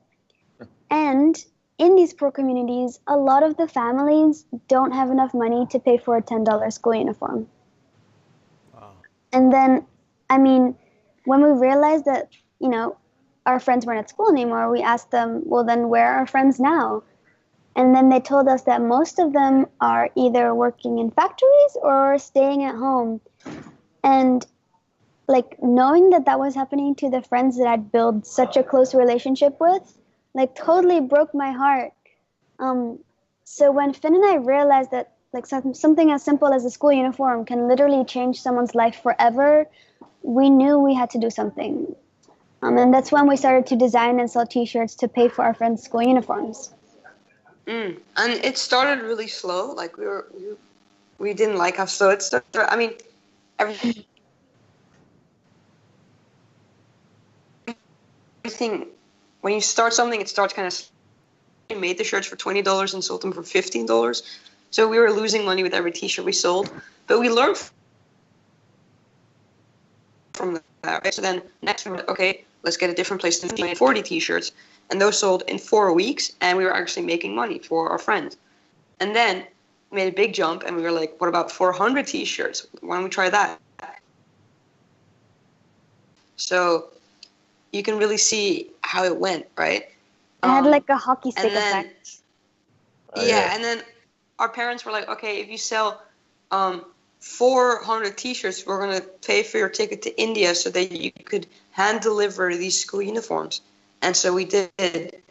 And in these poor communities, a lot of the families don't have enough money to pay for a $10 school uniform. Wow. And then, when we realized that, our friends weren't at school anymore, we asked them, well, then where are our friends now? And then they told us that most of them are either working in factories or staying at home. And knowing that was happening to the friends that I'd built such a close relationship with, totally broke my heart. So when Finn and I realized that something as simple as a school uniform can literally change someone's life forever, we knew we had to do something. And that's when we started to design and sell T-shirts to pay for our friends' school uniforms. And it started really slow. We didn't like how slow it started. everything, when you start something, it starts kind of. We made the shirts for $20 and sold them for $15. So we were losing money with every T-shirt we sold, but we learned from that. Right? So then next we were like, okay, let's get a different place to make 40 T-shirts, and those sold in 4 weeks, and we were actually making money for our friends. And then we made a big jump, and we were like, what about 400 T-shirts? Why don't we try that? So you can really see how it went, right? It had like a hockey stick effect. Yeah, and then our parents were like, okay, if you sell 400 T-shirts, we're going to pay for your ticket to India so that you could hand deliver these school uniforms. And so we did.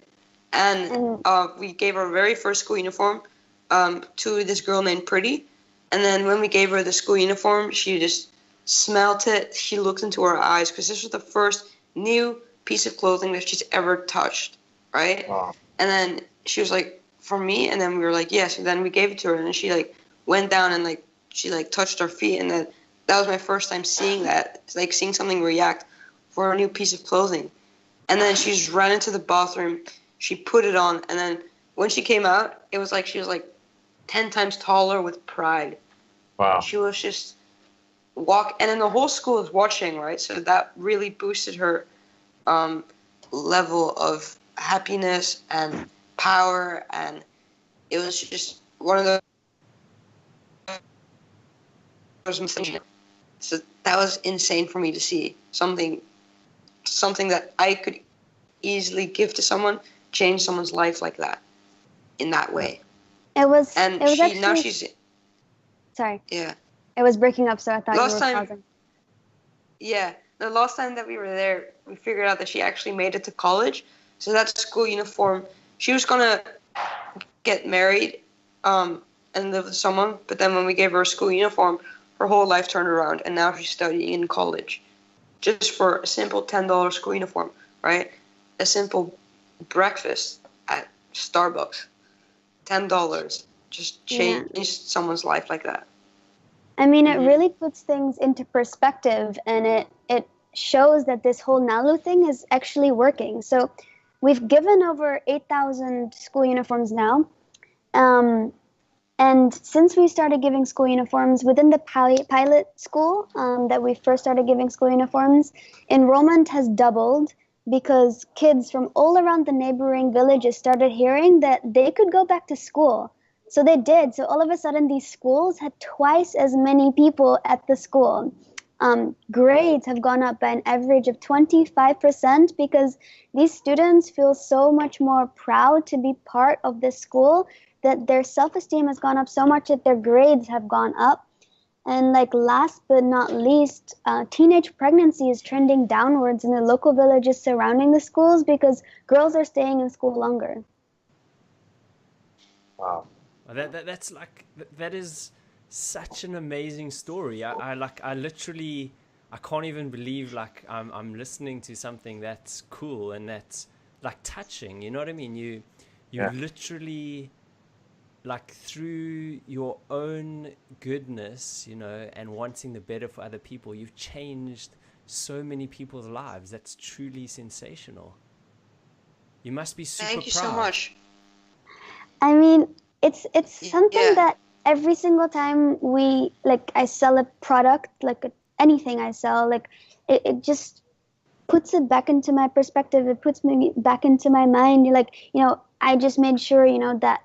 And we gave our very first school uniform to this girl named Pretty. And then when we gave her the school uniform, she just smelt it. She looked into her eyes because this was the first new piece of clothing that she's ever touched, right? Wow. And then she was like, for me? And then we were like, yes. And then we gave it to her, and she like went down and like she like touched our feet, and that was my first time seeing that. It's like seeing something react for a new piece of clothing. And then she just ran into the bathroom. She put it on, and then when she came out, it was like she was like 10 times taller with pride. Wow. She was just and then the whole school was watching, right? So that really boosted her level of happiness and power, and it was just one of those things. So that was insane for me to see something that I could easily give to someone, change someone's life like that, in that way. It was actually, now she's. Sorry. Yeah. It was breaking up, so I thought you were pausing. Yeah, the last time that we were there, we figured out that she actually made it to college. So that school uniform, she was gonna get married, and live with someone. But then when we gave her a school uniform, her whole life turned around, and now she's studying in college, just for a simple $10 school uniform, right? A simple breakfast at Starbucks, $10, just changed someone's life like that. I mean, it really puts things into perspective, and it shows that this whole Nalu thing is actually working. So we've given over 8,000 school uniforms now. And since we started giving school uniforms within the pilot school that we first started giving school uniforms, enrollment has doubled because kids from all around the neighboring villages started hearing that they could go back to school. So they did. So all of a sudden, these schools had twice as many people at the school. Grades have gone up by an average of 25% because these students feel so much more proud to be part of this school that their self-esteem has gone up so much that their grades have gone up. And like last but not least, teenage pregnancy is trending downwards in the local villages surrounding the schools because girls are staying in school longer. Wow. That's like, that is such an amazing story. I literally, I can't even believe like I'm listening to something that's cool and that's like touching. You know what I mean? You literally, like through your own goodness, you know, and wanting the better for other people, you've changed so many people's lives. That's truly sensational. You must be super proud. Thank you so much. I mean, it's something that every single time I sell a product, like anything I sell, like it just puts it back into my perspective. It puts me back into my mind. Like, you know, I just made sure, you know, that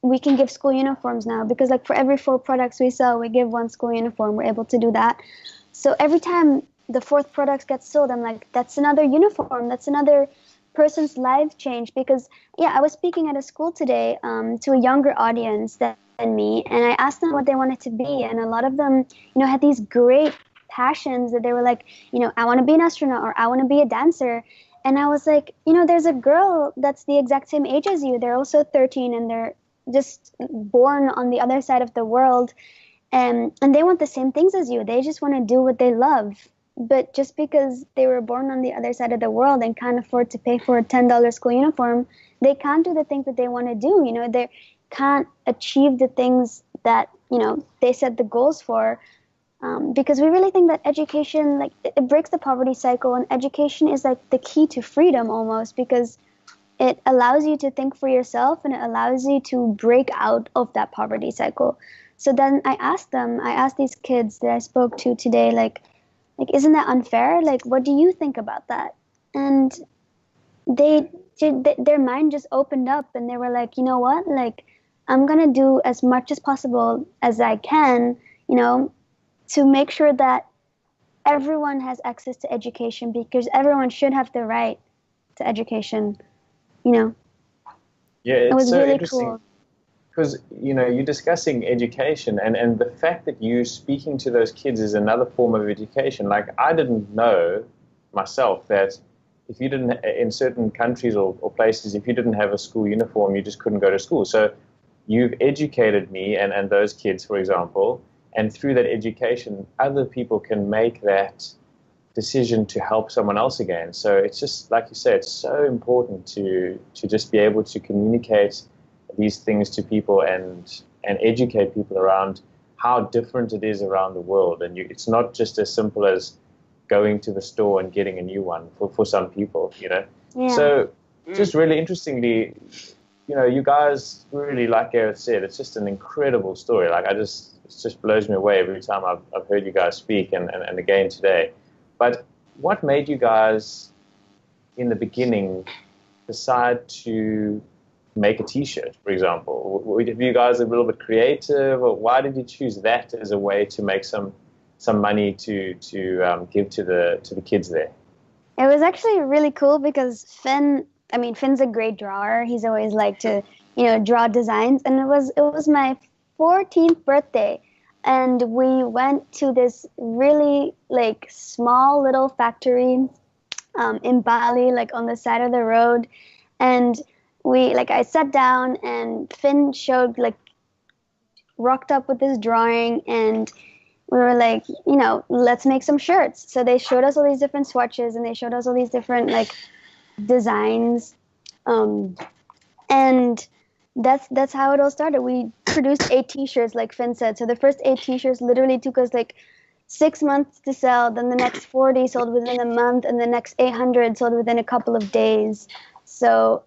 we can give school uniforms now because like for every 4 products we sell, we give 1 school uniform. We're able to do that. So every time the 4th product gets sold, I'm like, that's another uniform. That's another person's life change. Because I was speaking at a school today to a younger audience than me, and I asked them what they wanted to be, and a lot of them, you know, had these great passions that they were like, you know, I want to be an astronaut or I want to be a dancer. And I was like, you know, there's a girl that's the exact same age as you. They're also 13 and they're just born on the other side of the world, and they want the same things as you. They just want to do what they love. But just because they were born on the other side of the world and can't afford to pay for a $10 school uniform, they can't do the things that they want to do. You know, they can't achieve the things that, you know, they set the goals for because we really think that education, like, it breaks the poverty cycle, and education is like the key to freedom almost, because it allows you to think for yourself and it allows you to break out of that poverty cycle. So then I asked these kids that I spoke to today, like, isn't that unfair? Like, what do you think about that? And their mind just opened up and they were like, you know what? Like, I'm going to do as much as possible as I can, to make sure that everyone has access to education, because everyone should have the right to education, Yeah, It was it's so really interesting. cool. Because, you're discussing education, and the fact that you speaking to those kids is another form of education. Like, I didn't know myself that if you didn't, in certain countries or places, if you didn't have a school uniform, you just couldn't go to school. So you've educated me and those kids, for example, and through that education, other people can make that decision to help someone else again. So it's just, like you said, it's so important to just be able to communicate these things to people and educate people around how different it is around the world. And it's not just as simple as going to the store and getting a new one for some people, Yeah. So just really interestingly, you guys really, like Gareth said, it's just an incredible story. Like, it just blows me away every time I've heard you guys speak and again today. But what made you guys in the beginning decide to make a T-shirt, for example? Were you guys a little bit creative, or why did you choose that as a way to make some money to give to the kids there? It was actually really cool because Finn's a great drawer. He's always liked to, draw designs. And it was my 14th birthday. And we went to this really, like, small little factory in Bali, like, on the side of the road. And I sat down and Finn rocked up with this drawing, and we were like, let's make some shirts. So they showed us all these different swatches and they showed us all these different, like, designs. And that's how it all started. We produced 8 T-shirts, like Finn said. So the first 8 T-shirts literally took us like 6 months to sell. Then the next 40 sold within a month, and the next 800 sold within a couple of days. So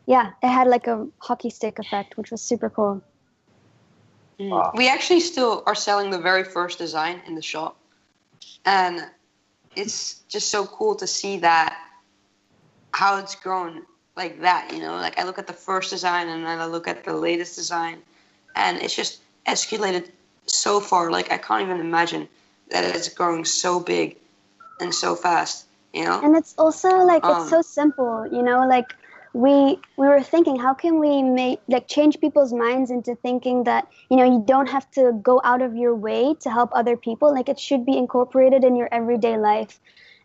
yeah, it had like a hockey stick effect, which was super cool. Wow. We actually still are selling the very first design in the shop, and it's just so cool to see that, how it's grown like that, like, I look at the first design and then I look at the latest design, and it's just escalated so far. Like, I can't even imagine that it's growing so big and so fast, And it's also like, it's so simple, like, we were thinking, how can we change people's minds into thinking that, you don't have to go out of your way to help other people. Like, it should be incorporated in your everyday life.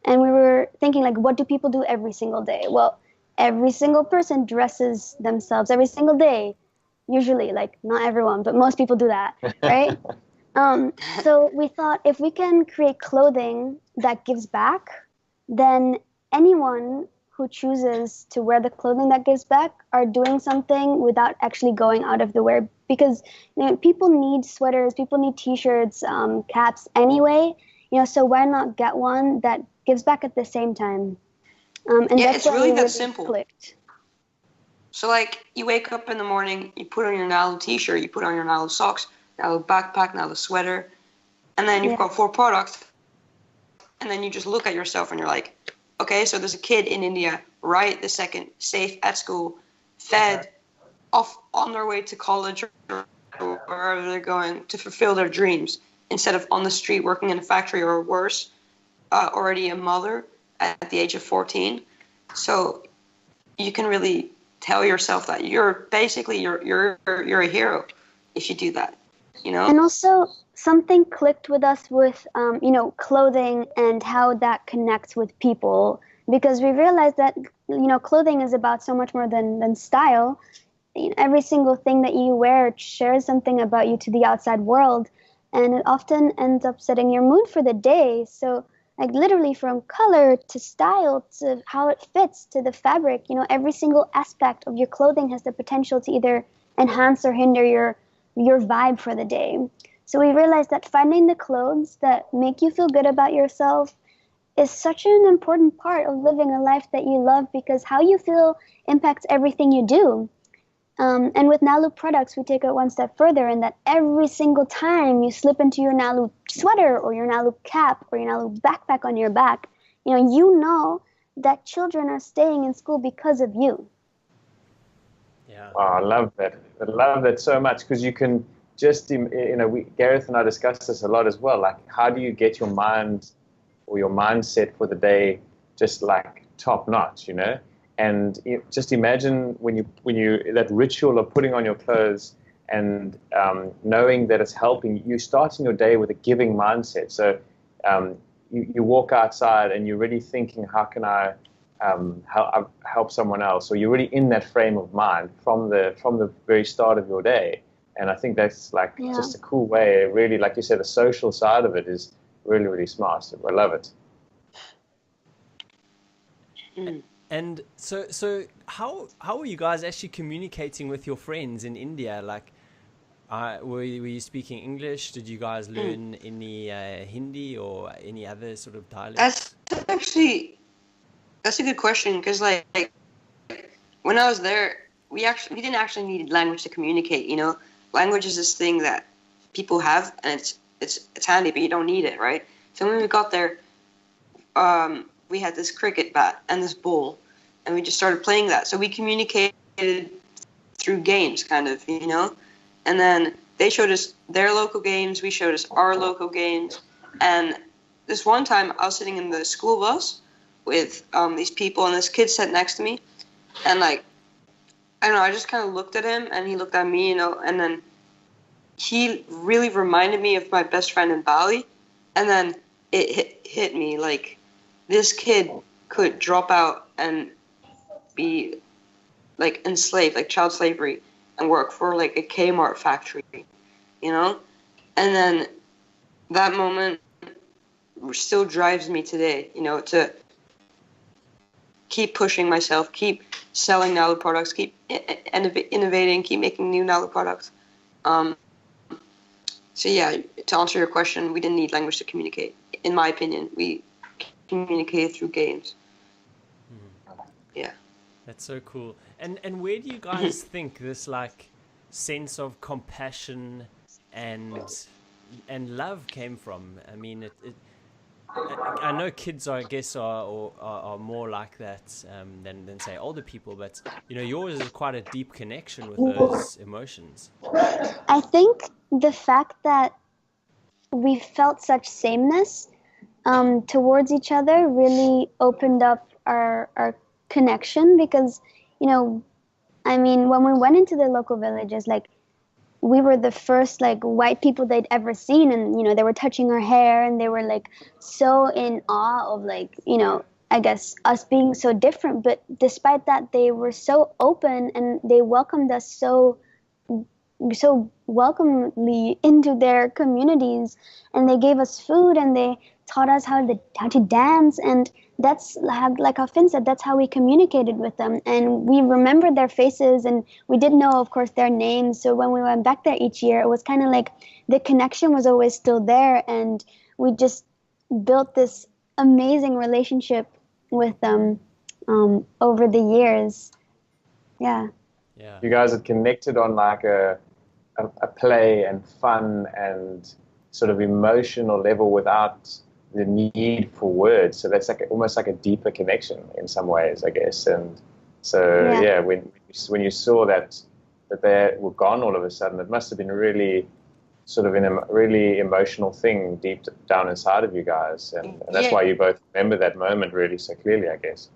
And we were thinking, like, what do people do every single day? Well, every single person dresses themselves every single day, usually. Like, not everyone, but most people do that, right? So we thought, if we can create clothing that gives back, then anyone who chooses to wear the clothing that gives back are doing something without actually going out of the way. Because people need sweaters, people need T-shirts, caps anyway. So why not get one that gives back at the same time? And yeah, that's it's why really we that simple. Clicked. So, like, you wake up in the morning, you put on your Nalu T-shirt, you put on your Nalu socks, Nalu backpack, Nalu sweater, and then you've got 4 products, and then you just look at yourself and you're like, okay, so there's a kid in India right this second, safe at school, fed, off on their way to college or wherever they're going to fulfill their dreams, instead of on the street working in a factory, or worse, already a mother at the age of 14. So you can really tell yourself that you're a hero if you do that, And also, something clicked with us with clothing and how that connects with people, because we realized that clothing is about so much more than style. Every single thing that you wear shares something about you to the outside world, and it often ends up setting your mood for the day. So, like, literally from color to style to how it fits to the fabric, every single aspect of your clothing has the potential to either enhance or hinder your vibe for the day. So we realized that finding the clothes that make you feel good about yourself is such an important part of living a life that you love, because how you feel impacts everything you do. And with Nalu products, we take it one step further, in that every single time you slip into your Nalu sweater or your Nalu cap or your Nalu backpack on your back, you know that children are staying in school because of you. Yeah. Oh, I love that. I love that so much, because you can just, Gareth and I discussed this a lot as well. Like, how do you get your mind or your mindset for the day just like top notch, And just imagine when you that ritual of putting on your clothes and knowing that it's helping you, starting your day with a giving mindset. So you walk outside and you're really thinking, how can I help someone else? Or you're really in that frame of mind from the very start of your day. And I think that's just a cool way. Really, like you said, the social side of it is really, really smart. So I love it. And so how were you guys actually communicating with your friends in India? Like, were you speaking English? Did you guys learn any Hindi or any other sort of dialects? That's a good question, because like when I was there, we didn't actually need language to communicate. Language is this thing that people have, and it's handy, but you don't need it, right? So when we got there, we had this cricket bat and this bowl, and we just started playing that. So we communicated through games, kind of, And then they showed us their local games, we showed us our local games. And this one time, I was sitting in the school bus with these people, and this kid sat next to me, and I don't know, I just kind of looked at him, and he looked at me, and then he really reminded me of my best friend in Bali, and then it hit me, like, this kid could drop out and be, like, enslaved, like child slavery, and work for, like, a Kmart factory, And then that moment still drives me today, to keep pushing myself, keep selling Nalu products, keep innovating, keep making new Nalu products. So yeah, to answer your question, we didn't need language to communicate. In my opinion, we communicated through games. Yeah. That's so cool. And where do you guys think this sense of compassion and love came from? I mean, I know kids are more like that than say older people, but yours is quite a deep connection with those emotions. I think the fact that we felt such sameness towards each other really opened up our connection, because when we went into the local villages, we were the first white people they'd ever seen, and they were touching our hair, and they were so in awe of I guess us being so different. But despite that, they were so open, and they welcomed us so welcomely into their communities, and they gave us food, and they taught us how to dance. And that's like how Finn said, that's how we communicated with them, and we remembered their faces, and we didn't know, of course, their names. So when we went back there each year, it was kind of like the connection was always still there, and we just built this amazing relationship with them over the years. Yeah. You guys had connected on a play and fun and sort of emotional level without the need for words. So that's almost like a deeper connection in some ways, I guess. And so when you saw that they were gone all of a sudden, it must have been really sort of a really emotional thing deep down inside of you guys, and that's why you both remember that moment really so clearly, I guess.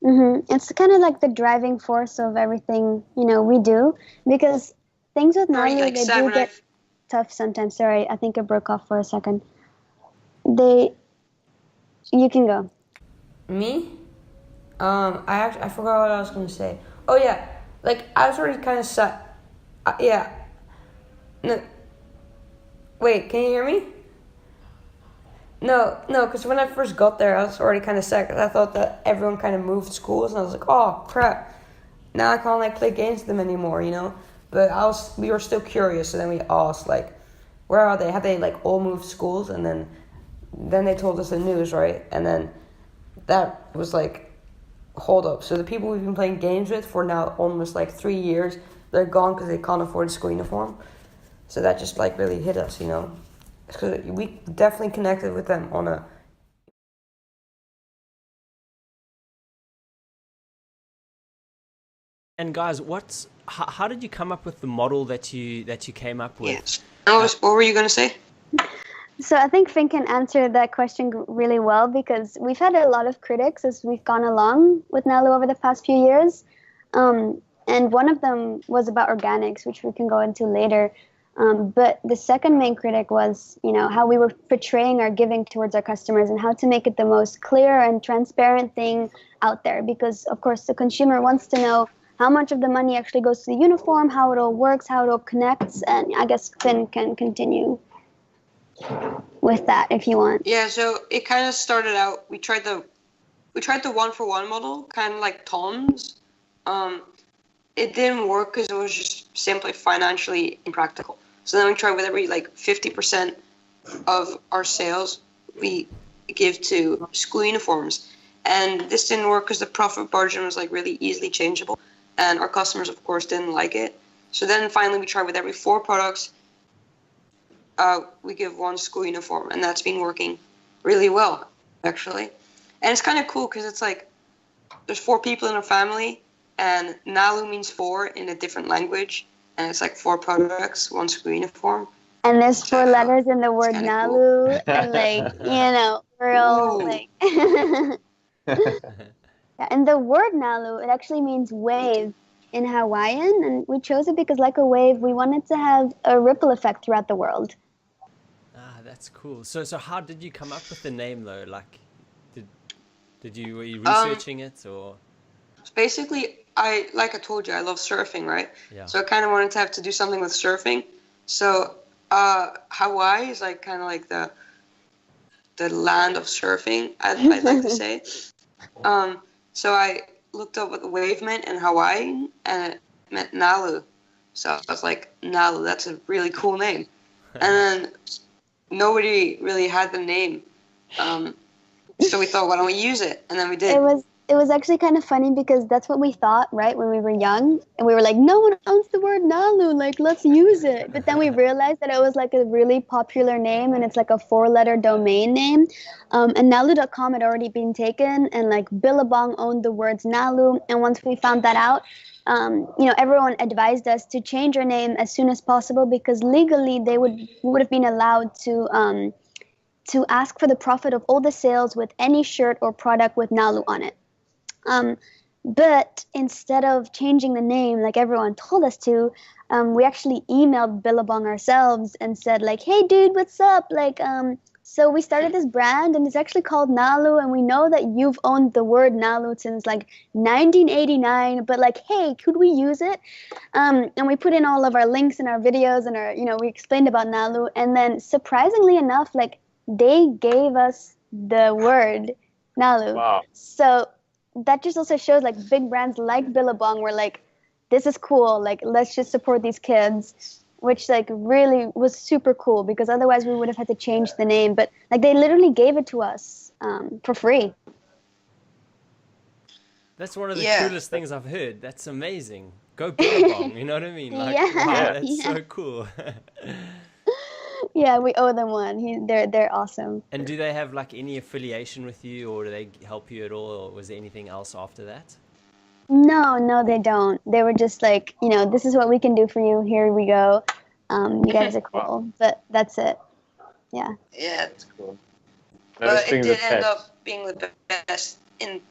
Mm-hmm. It's kind of like the driving force of everything we do, because things with Nalu, they do get tough sometimes. Sorry, I think it broke off for a second. You can go. Me? I forgot what I was going to say. Oh yeah, I was already kind of set. Yeah. No. Wait, can you hear me? No, because when I first got there, I was already kind of sad, because I thought that everyone kind of moved schools, and I was like, oh crap, now I can't play games with them anymore, But we were still curious, so then we asked where are they? Have they like all moved schools? And then they told us the news, right? And then that was like, hold up. So the people we've been playing games with for now almost like 3 years, they're gone because they can't afford a school uniform. So that just like really hit us, you know. Because we definitely connected with them on a. And guys, how did you come up with the model that you came up with? Yes. What were you gonna say? So I think Finn can answer that question really well, because we've had a lot of critics as we've gone along with Nalu over the past few years. And one of them was about organics, which we can go into later. But the second main critic was, how we were portraying our giving towards our customers and how to make it the most clear and transparent thing out there. Because, of course, the consumer wants to know how much of the money actually goes to the uniform, how it all works, how it all connects. And I guess Finn can continue with that if you want. Yeah, so it kind of started out, we tried the one-for-one model, kind of like Tom's. It didn't work because it was just simply financially impractical. So then we tried with every 50% of our sales we give to school uniforms. And this didn't work because the profit margin was really easily changeable. And our customers, of course, didn't like it. So then finally we tried with every 4 products, we give 1 school uniform. And that's been working really well, actually. And it's kind of cool because it's there's 4 people in our family. And Nalu means 4 in a different language. And it's 4 products, 1 school uniform. And there's 4 letters in the word Nalu. Cool. And real, yeah, and the word Nalu, it actually means wave in Hawaiian. And we chose it because like a wave, we wanted to have a ripple effect throughout the world. Ah, that's cool. So how did you come up with the name though? Were you researching it or? Basically, I told you, I love surfing, right? Yeah. So I kind of wanted to have to do something with surfing. So Hawaii is kind of the land of surfing, I'd like to say. So I looked up what the wave meant in Hawaii, and it meant Nalu. So I was like, Nalu, that's a really cool name. And then nobody really had the name. So we thought, why don't we use it? And then we did. It was actually kind of funny because that's what we thought, right, when we were young. And we were like, no one owns the word Nalu, let's use it. But then we realized that it was a really popular name, and it's a 4-letter domain name. And Nalu.com had already been taken, and Billabong owned the words Nalu. And once we found that out, everyone advised us to change our name as soon as possible because legally they would have been allowed to ask for the profit of all the sales with any shirt or product with Nalu on it. But instead of changing the name like everyone told us to, we actually emailed Billabong ourselves and said hey dude, what's up? So we started this brand and it's actually called Nalu, and we know that you've owned the word Nalu since 1989, but hey, could we use it? And we put in all of our links in our videos and our, we explained about Nalu, and then surprisingly enough, they gave us the word Nalu. Wow. So that just also shows big brands like Billabong were this is cool, let's just support these kids, which really was super cool because otherwise we would have had to change the name. But they literally gave it to us for free. That's one of the coolest things I've heard. That's amazing. Go Billabong, you know what I mean? Wow, that's so cool. Yeah, we owe them one. They're awesome. And do they have any affiliation with you, or do they help you at all, or was there anything else after that? No, they don't. They were just this is what we can do for you. Here we go. You guys are cool, but that's it. Yeah. Yeah, That's cool. But it did end up being the best. It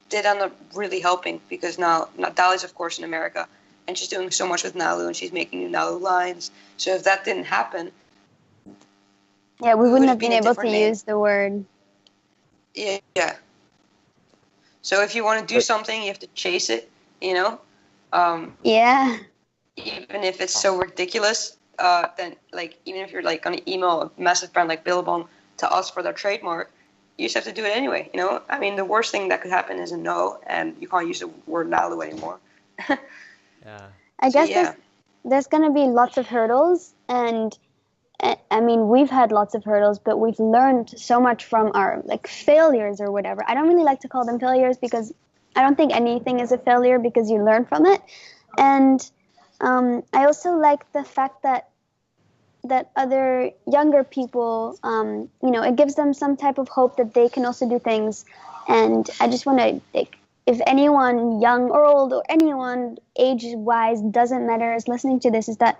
did end up really helping because now DALI's of course in America. And she's doing so much with Nalu, and she's making new Nalu lines. So if that didn't happen, we wouldn't have been able to use the word. Yeah. So if you want to do something, you have to chase it. Yeah. Even if it's so ridiculous, then even if you're gonna email a massive brand like Billabong to us for their trademark, you just have to do it anyway. I mean, the worst thing that could happen is a no, and you can't use the word Nalu anymore. Yeah. I guess there's going to be lots of hurdles, and I mean, we've had lots of hurdles, but we've learned so much from our like failures or whatever. I don't really like to call them failures because I don't think anything is a failure because you learn from it. And I also like the fact that other younger people, it gives them some type of hope that they can also do things. And I just want to, like, if anyone young or old or anyone age-wise, doesn't matter, is listening to this, is that,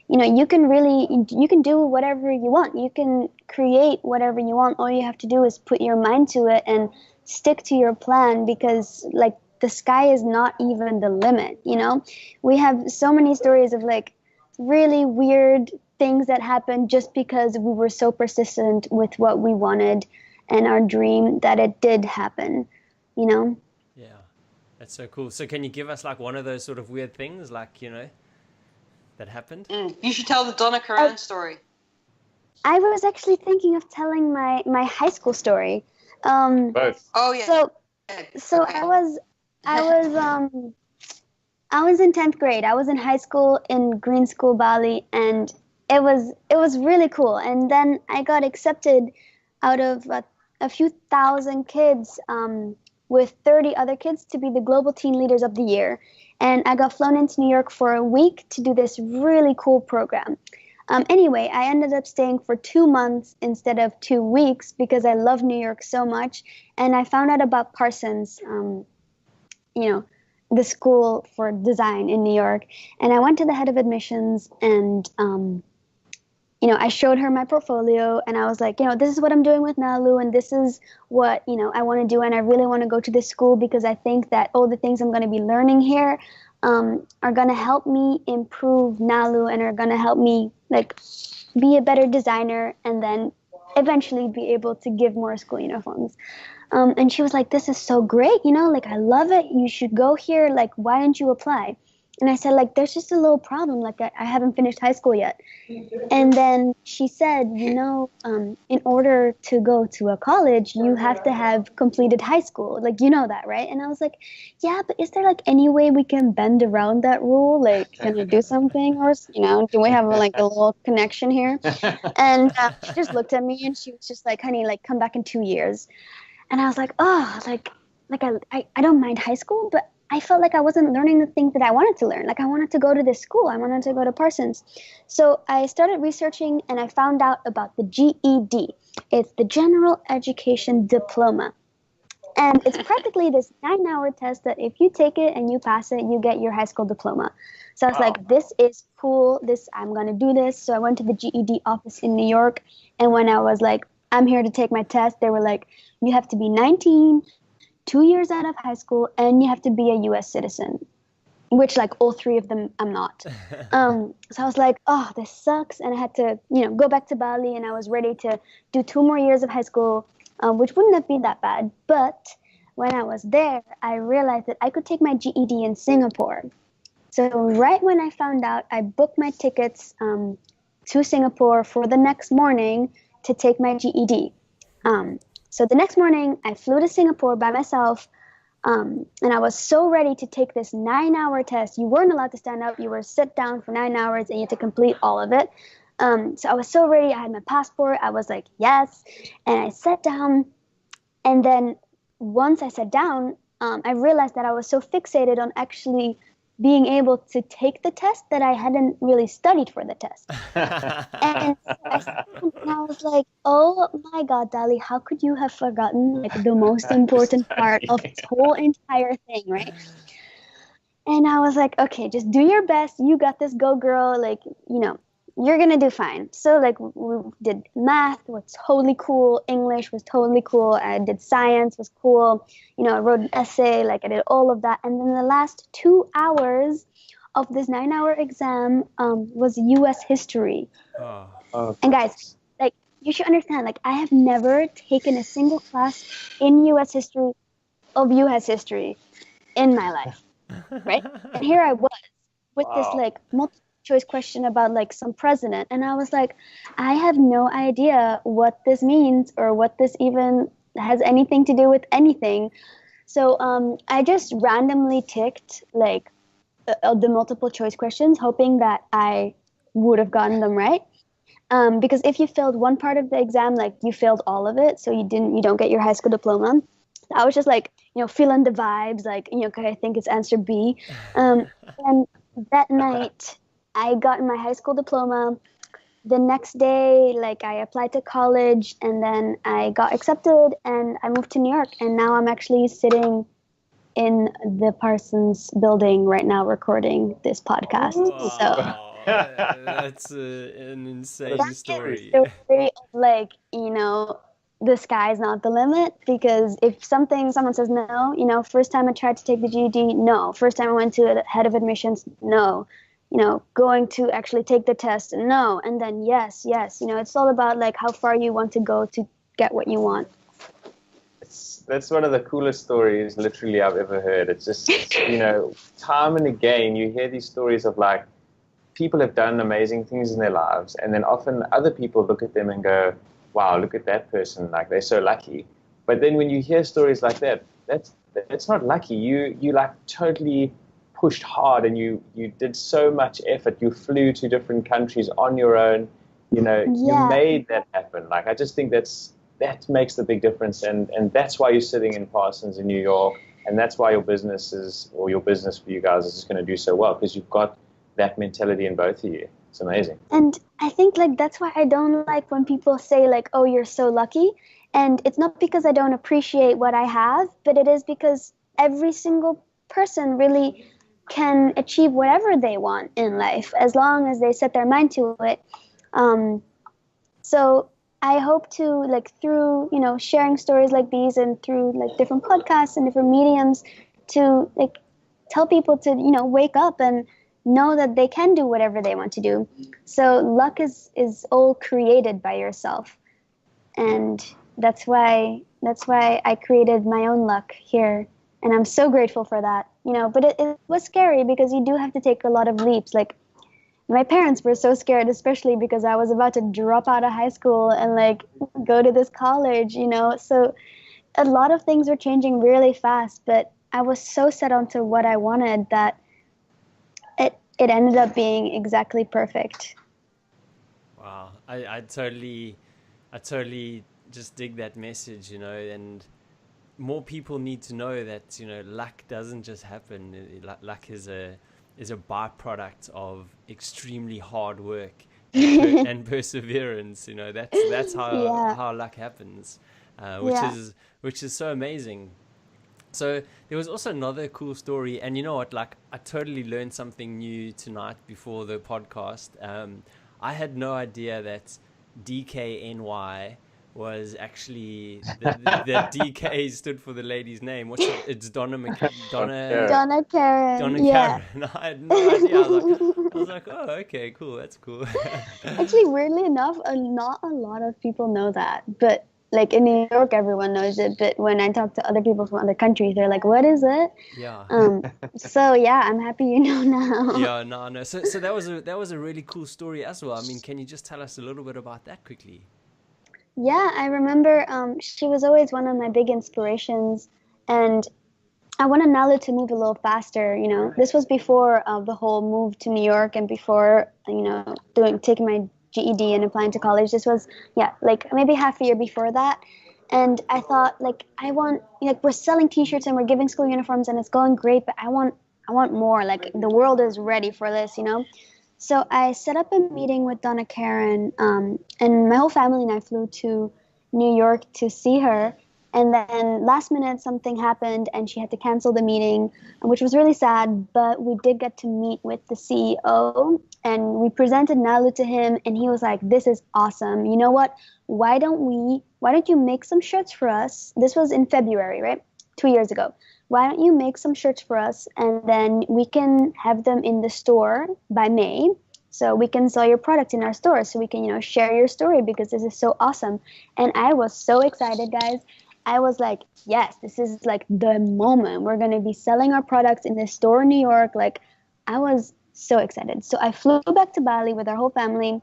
you can do whatever you want. You can create whatever you want. All you have to do is put your mind to it and stick to your plan, because like the sky is not even the limit. We have so many stories of like really weird things that happened just because we were so persistent with what we wanted and our dream that it did happen. Yeah, that's so cool. So can you give us like one of those sort of weird things, like, that happened? You should tell the Donna Karan story. I was actually thinking of telling my high school story. Both. Oh yeah. So okay. I was in 10th grade. I was in high school in Green School, Bali, and it was really cool. And then I got accepted out of a few thousand kids with 30 other kids to be the Global Teen Leaders of the Year. And I got flown into New York for a week to do this really cool program. Anyway, I ended up staying for 2 months instead of 2 weeks because I love New York so much. And I found out about Parsons, the school for design in New York. And I went to the head of admissions and, I showed her my portfolio and I was like, this is what I'm doing with Nalu and this is what, I want to do. And I really want to go to this school because I think that all the things I'm going to be learning here are going to help me improve Nalu and are going to help me like be a better designer and then eventually be able to give more school uniforms. And she was like, this is so great, like I love it. You should go here. Like, why don't you apply? And I said, like, there's just a little problem. Like, I haven't finished high school yet. And then she said, in order to go to a college, you have to have completed high school. Like, you know that, right? And I was like, yeah, but is there, like, any way we can bend around that rule? Like, can we do something? Or, do we have, like, a little connection here? And she just looked at me and she was just like, honey, like, come back in 2 years. And I was like, oh, like I don't mind high school, but I felt like I wasn't learning the things that I wanted to learn. Like I wanted to go to this school. I wanted to go to Parsons. So I started researching and I found out about the GED. It's the General Education Diploma. And it's practically this 9-hour test that if you take it and you pass it, you get your high school diploma. So I was like, this is cool. I'm going to do this. So I went to the GED office in New York. And when I was like, I'm here to take my test, they were like, you have to be 19, 2 years out of high school, and you have to be a U.S. citizen, which like all three of them I'm not. So I was like, oh, this sucks. And I had to, go back to Bali, and I was ready to do 2 more years of high school, which wouldn't have been that bad. But when I was there, I realized that I could take my GED in Singapore. So right when I found out, I booked my tickets to Singapore for the next morning to take my GED. So the next morning, I flew to Singapore by myself, and I was so ready to take this 9-hour test. You weren't allowed to stand up. You were sit down for 9 hours, and you had to complete all of it. So I was so ready. I had my passport. I was like, yes. And I sat down, and then once I sat down, I realized that I was so fixated on actually being able to take the test that I hadn't really studied for the test. And I was like, oh my God, DALI, how could you have forgotten like the most important part of this whole entire thing, right? And I was like, okay, just do your best. You got this, go girl. Like, you're going to do fine. So like we did math was totally cool. English was totally cool. I did science was cool. I wrote an essay, like I did all of that. And then the last 2 hours of this 9-hour exam was U.S. history. Oh. And guys, like you should understand, like I have never taken a single class in U.S. history in my life, right? And here I was with this like multiple choice question about like some president, and I was like, I have no idea what this means or what this even has anything to do with anything. So I just randomly ticked like the multiple choice questions, hoping that I would have gotten them right. Because if you failed one part of the exam, like you failed all of it, so you don't get your high school diploma. I was just like, feeling the vibes, like, okay, I think it's answer B. And that night, I got my high school diploma. The next day, like, I applied to college, and then I got accepted, and I moved to New York, and now I'm actually sitting in the Parsons building right now recording this podcast. Wow. So That's an insane story. the story of, like, the sky's not the limit, because if someone says no, first time I tried to take the GED, no. First time I went to the head of admissions, no. Going to actually take the test, no. And then yes. It's all about, like, how far you want to go to get what you want. That's one of the coolest stories literally I've ever heard. It's just, time and again, you hear these stories of, like, people have done amazing things in their lives, and then often other people look at them and go, wow, look at that person, like, they're so lucky. But then when you hear stories like that, that's not lucky. You like totally pushed hard, and you did so much effort. You flew to different countries on your own. You made that happen. Like, I just think that makes the big difference, and that's why you're sitting in Parsons in New York, and that's why your business for you guys is just going to do so well, because you've got that mentality in both of you. It's amazing. And I think, like, that's why I don't like when people say, like, oh, you're so lucky. And it's not because I don't appreciate what I have, but it is because every single person really can achieve whatever they want in life, as long as they set their mind to it. So I hope to, like, through, sharing stories like these, and through, like, different podcasts and different mediums, to, like, tell people to, wake up and know that they can do whatever they want to do. So luck is all created by yourself. And that's why I created my own luck here. And I'm so grateful for that, but it was scary, because you do have to take a lot of leaps. Like, my parents were so scared, especially because I was about to drop out of high school and, like, go to this college, so a lot of things were changing really fast, but I was so set onto what I wanted that it ended up being exactly perfect. Wow. I totally just dig that message, and more people need to know that, luck doesn't just happen. Luck is a byproduct of extremely hard work and perseverance. That's how luck happens, which is so amazing. So there was also another cool story, and you know what, like, I totally learned something new tonight before the podcast. I had no idea that DKNY was actually the DK stood for the lady's name. It's Donna Karen. Karen. I had no idea. I was like, oh, okay, cool, that's cool. Actually, weirdly enough, not a lot of people know that, but, like, in New York, everyone knows it. But when I talk to other people from other countries, they're like, what is it? Yeah. So yeah, I'm happy you know now. Yeah, no. So that was a really cool story as well. I mean, can you just tell us a little bit about that quickly? Yeah, I remember she was always one of my big inspirations, and I wanted Nalu to move a little faster. This was before the whole move to New York, and before taking my GED and applying to college. This was like maybe half a year before that, and I thought, like, I want, like, we're selling T-shirts and we're giving school uniforms and it's going great, but I want more. Like, the world is ready for this, So I set up a meeting with Donna Karen, and my whole family and I flew to New York to see her. And then last minute something happened and she had to cancel the meeting, which was really sad, but we did get to meet with the CEO and we presented Nalu to him and he was like, this is awesome. You know what? Why don't you make some shirts for us? This was in February, right? 2 years ago. Why don't you make some shirts for us and then we can have them in the store by May. So we can sell your product in our store so we can, share your story because this is so awesome. And I was so excited, guys. I was like, yes, this is like the moment. We're going to be selling our products in the store in New York. Like, I was so excited. So I flew back to Bali with our whole family.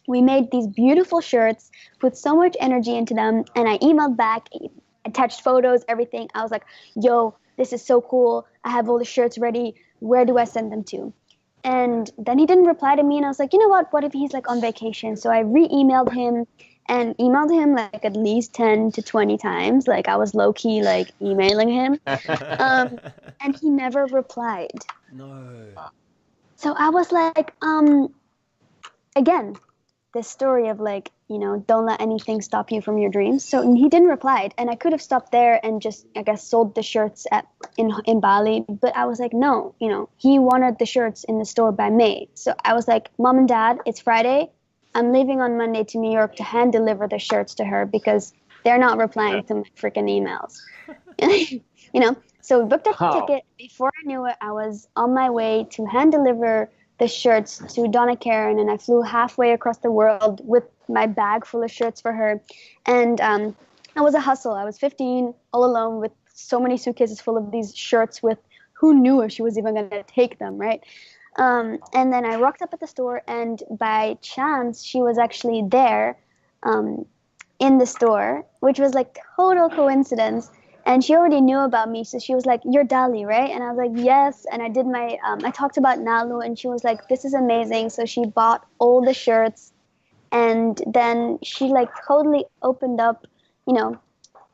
We made these beautiful shirts, put so much energy into them. And I emailed back, attached photos, everything. I was like, yo, this is so cool. I have all the shirts ready. Where do I send them to? And then he didn't reply to me, and I was like, you know what if he's like on vacation? So I re-emailed him and emailed him like at least 10 to 20 times. Like I was low-key like emailing him. And he never replied. No. So I was like, again, this story of like, don't let anything stop you from your dreams. So he didn't reply, and I could have stopped there and just, I guess, sold the shirts in Bali. But I was like, no, he wanted the shirts in the store by May. So I was like, Mom and Dad, it's Friday. I'm leaving on Monday to New York to hand deliver the shirts to her because they're not replying to my freaking emails. So we booked a ticket. Before I knew it, I was on my way to hand deliver the shirts to Donna Karen, and I flew halfway across the world with my bag full of shirts for her. And it was a hustle. I was 15, all alone with so many suitcases full of these shirts with who knew if she was even going to take them, right? And then I rocked up at the store, and by chance, she was actually there in the store, which was like total coincidence. And she already knew about me, so she was like, "You're DALI, right?" And I was like, "Yes." And I did I talked about Nalu, and she was like, "This is amazing." So she bought all the shirts, and then she like totally opened up,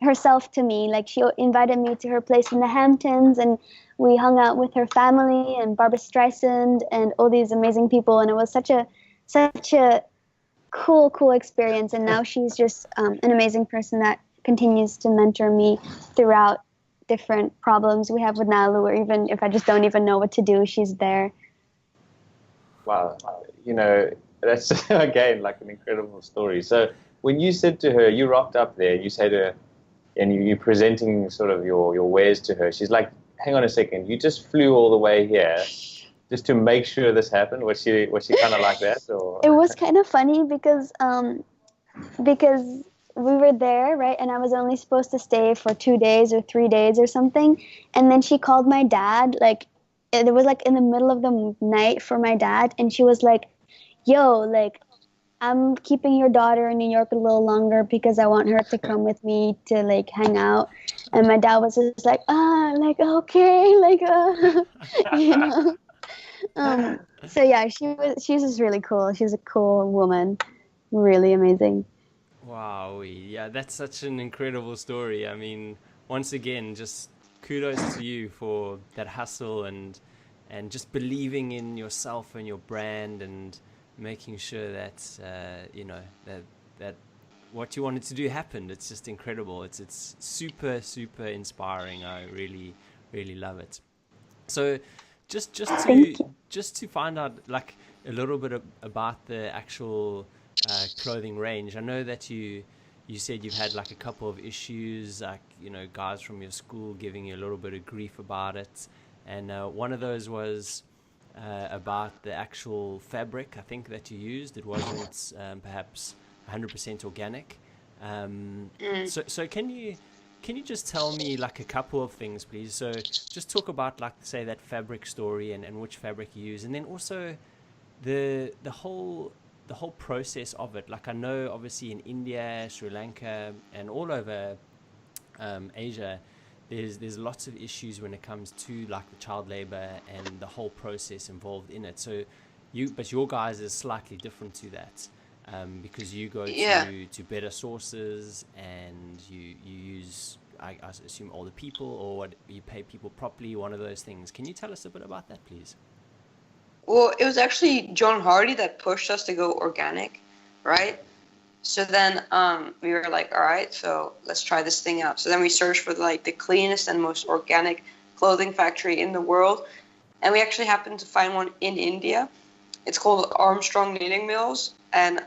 herself to me. Like she invited me to her place in the Hamptons, and we hung out with her family and Barbara Streisand and all these amazing people. And it was such a cool experience. And now she's just an amazing person that continues to mentor me throughout different problems we have with Nalu, or even if I just don't even know what to do, she's there. Wow, that's again like an incredible story. So when you said to her, you rocked up there, you said to her, and you're presenting sort of your wares to her, she's like, "Hang on a second, you just flew all the way here just to make sure this happened." Was she kind of like that, or? It was kind of funny because we were there, right? And I was only supposed to stay for 2 days or 3 days or something. And then she called my dad, like, it was like in the middle of the night for my dad. And she was like, "Yo, like, I'm keeping your daughter in New York a little longer because I want her to come with me to like hang out." And my dad was just like, okay, like, so yeah, she's just really cool. She's a cool woman, really amazing. Wow, yeah, that's such an incredible story. I mean, once again, just kudos to you for that hustle and just believing in yourself and your brand and making sure that that what you wanted to do happened. It's just incredible. It's super inspiring. I really love it. So just to find out like a little bit about the actual clothing range. I know that you said you've had like a couple of issues, like guys from your school giving you a little bit of grief about it, and one of those was about the actual fabric, I think, that you used. It wasn't perhaps 100% organic. So can you just tell me like a couple of things, please? So just talk about like, say, that fabric story and which fabric you use, and then also the whole process of it. Like I know obviously in India, Sri Lanka, and all over Asia, there's lots of issues when it comes to like the child labor and the whole process involved in it. So your guys is slightly different to that, because you go to better sources and you use, I assume, older people, or you pay people properly, one of those things. Can you tell us a bit about that, please? Well, it was actually John Hardy that pushed us to go organic, right? So then we were like, all right, so let's try this thing out. So then we searched for like the cleanest and most organic clothing factory in the world. And we actually happened to find one in India. It's called Armstrong Knitting Mills. And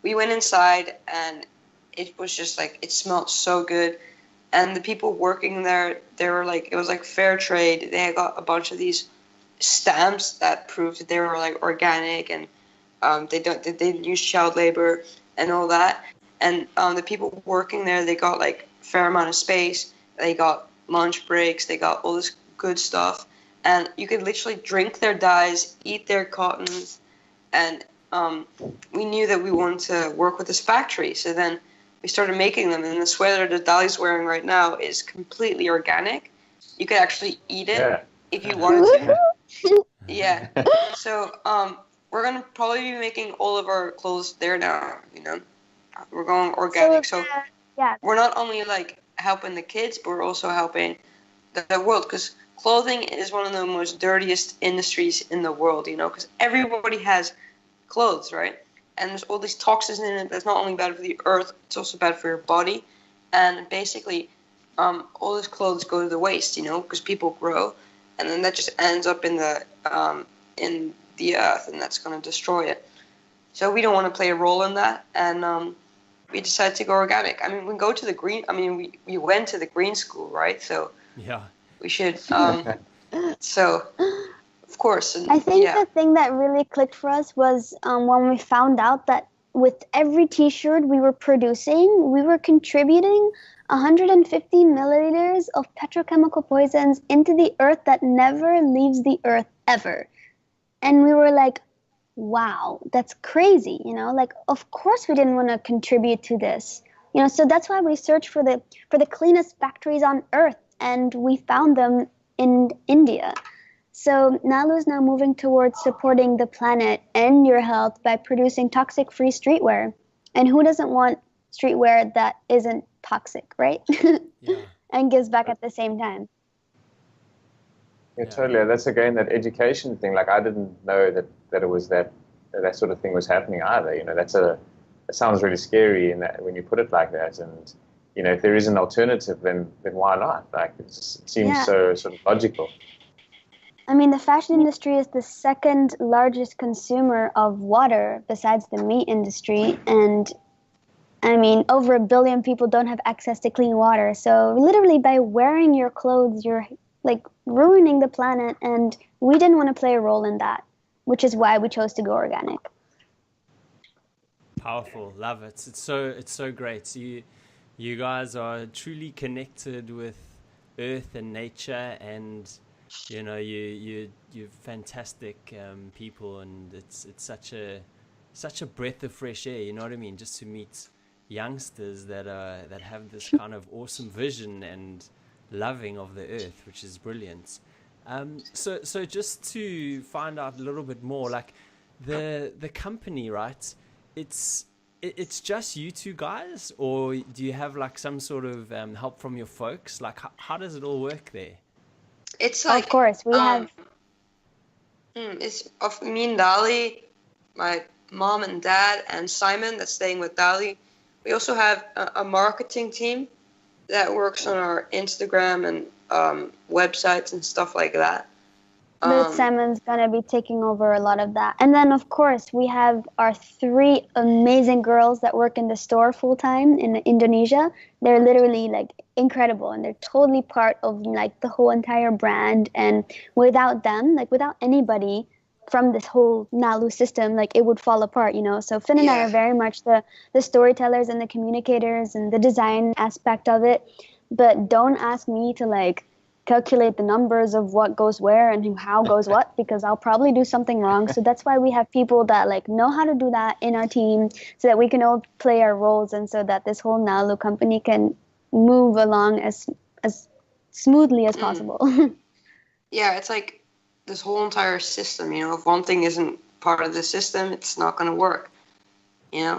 we went inside, and it was just like, it smelled so good. And the people working there, they were like, it was like fair trade. They had got a bunch of these stamps that proved that they were like organic, and they didn't use child labor and all that. And the people working there, they got like a fair amount of space. They got lunch breaks. They got all this good stuff, and you could literally drink their dyes, eat their cottons. And we knew that we wanted to work with this factory, so then we started making them. And the sweater that Dali's wearing right now is completely organic. You could actually eat it if you wanted to. Yeah. So we're gonna probably be making all of our clothes there now. We're going organic. So yeah, we're not only like helping the kids, but we're also helping the world, because clothing is one of the most dirtiest industries in the world. Because everybody has clothes, right? And there's all these toxins in it that's not only bad for the earth, it's also bad for your body. And basically, all these clothes go to the waste, because people grow, and then that just ends up in the earth, and that's going to destroy it. So we don't want to play a role in that, and we decided to go organic. I mean, we go to the green. I mean, we went to the green school, right? So Yeah. we should. So of course. And, I think the thing that really clicked for us was when we found out that with every T-shirt we were producing, we were contributing 150 milliliters of petrochemical poisons into the earth that never leaves the earth ever. And we were like, wow, that's crazy, like, of course we didn't want to contribute to this, so that's why we searched for the cleanest factories on earth, and we found them in India. So Nalu is now moving towards supporting the planet and your health by producing toxic-free streetwear. And who doesn't want streetwear that isn't toxic, right? Yeah. And gives back at the same time. Yeah, totally. That's again that education thing. Like, I didn't know that it was that sort of thing was happening either. It sounds really scary when you put it like that. And if there is an alternative, then why not? Like, it seems so sort of logical. I mean, the fashion industry is the second largest consumer of water besides the meat industry. And I mean, over 1 billion people don't have access to clean water. So literally by wearing your clothes, you're like ruining the planet. And we didn't want to play a role in that, which is why we chose to go organic. Powerful. Love it. It's so great. So you guys are truly connected with earth and nature, and you're fantastic people, and it's such a breath of fresh air, you know what I mean, just to meet youngsters that have this kind of awesome vision and loving of the earth, which is brilliant. So just to find out a little bit more, like the company, right? It's just you two guys, or do you have like some sort of help from your folks? Like how does it all work there? It's like, of course, we have. It's of me and DALI, my mom and dad, and Simon that's staying with DALI. We also have a marketing team that works on our Instagram and websites and stuff like that. But Simon's going to be taking over a lot of that. And then, of course, we have our 3 amazing girls that work in the store full-time in Indonesia. They're literally, like, incredible, and they're totally part of, like, the whole entire brand. And without them, like, without anybody from this whole Nalu system, like, it would fall apart, So Finn and I are very much the storytellers and the communicators and the design aspect of it. But don't ask me to, like, calculate the numbers of what goes where and how goes what, because I'll probably do something wrong. So that's why we have people that like know how to do that in our team, so that we can all play our roles, and so that this whole Nalu company can move along as smoothly as possible. Yeah, it's like this whole entire system, if one thing isn't part of the system, it's not going to work, Yeah.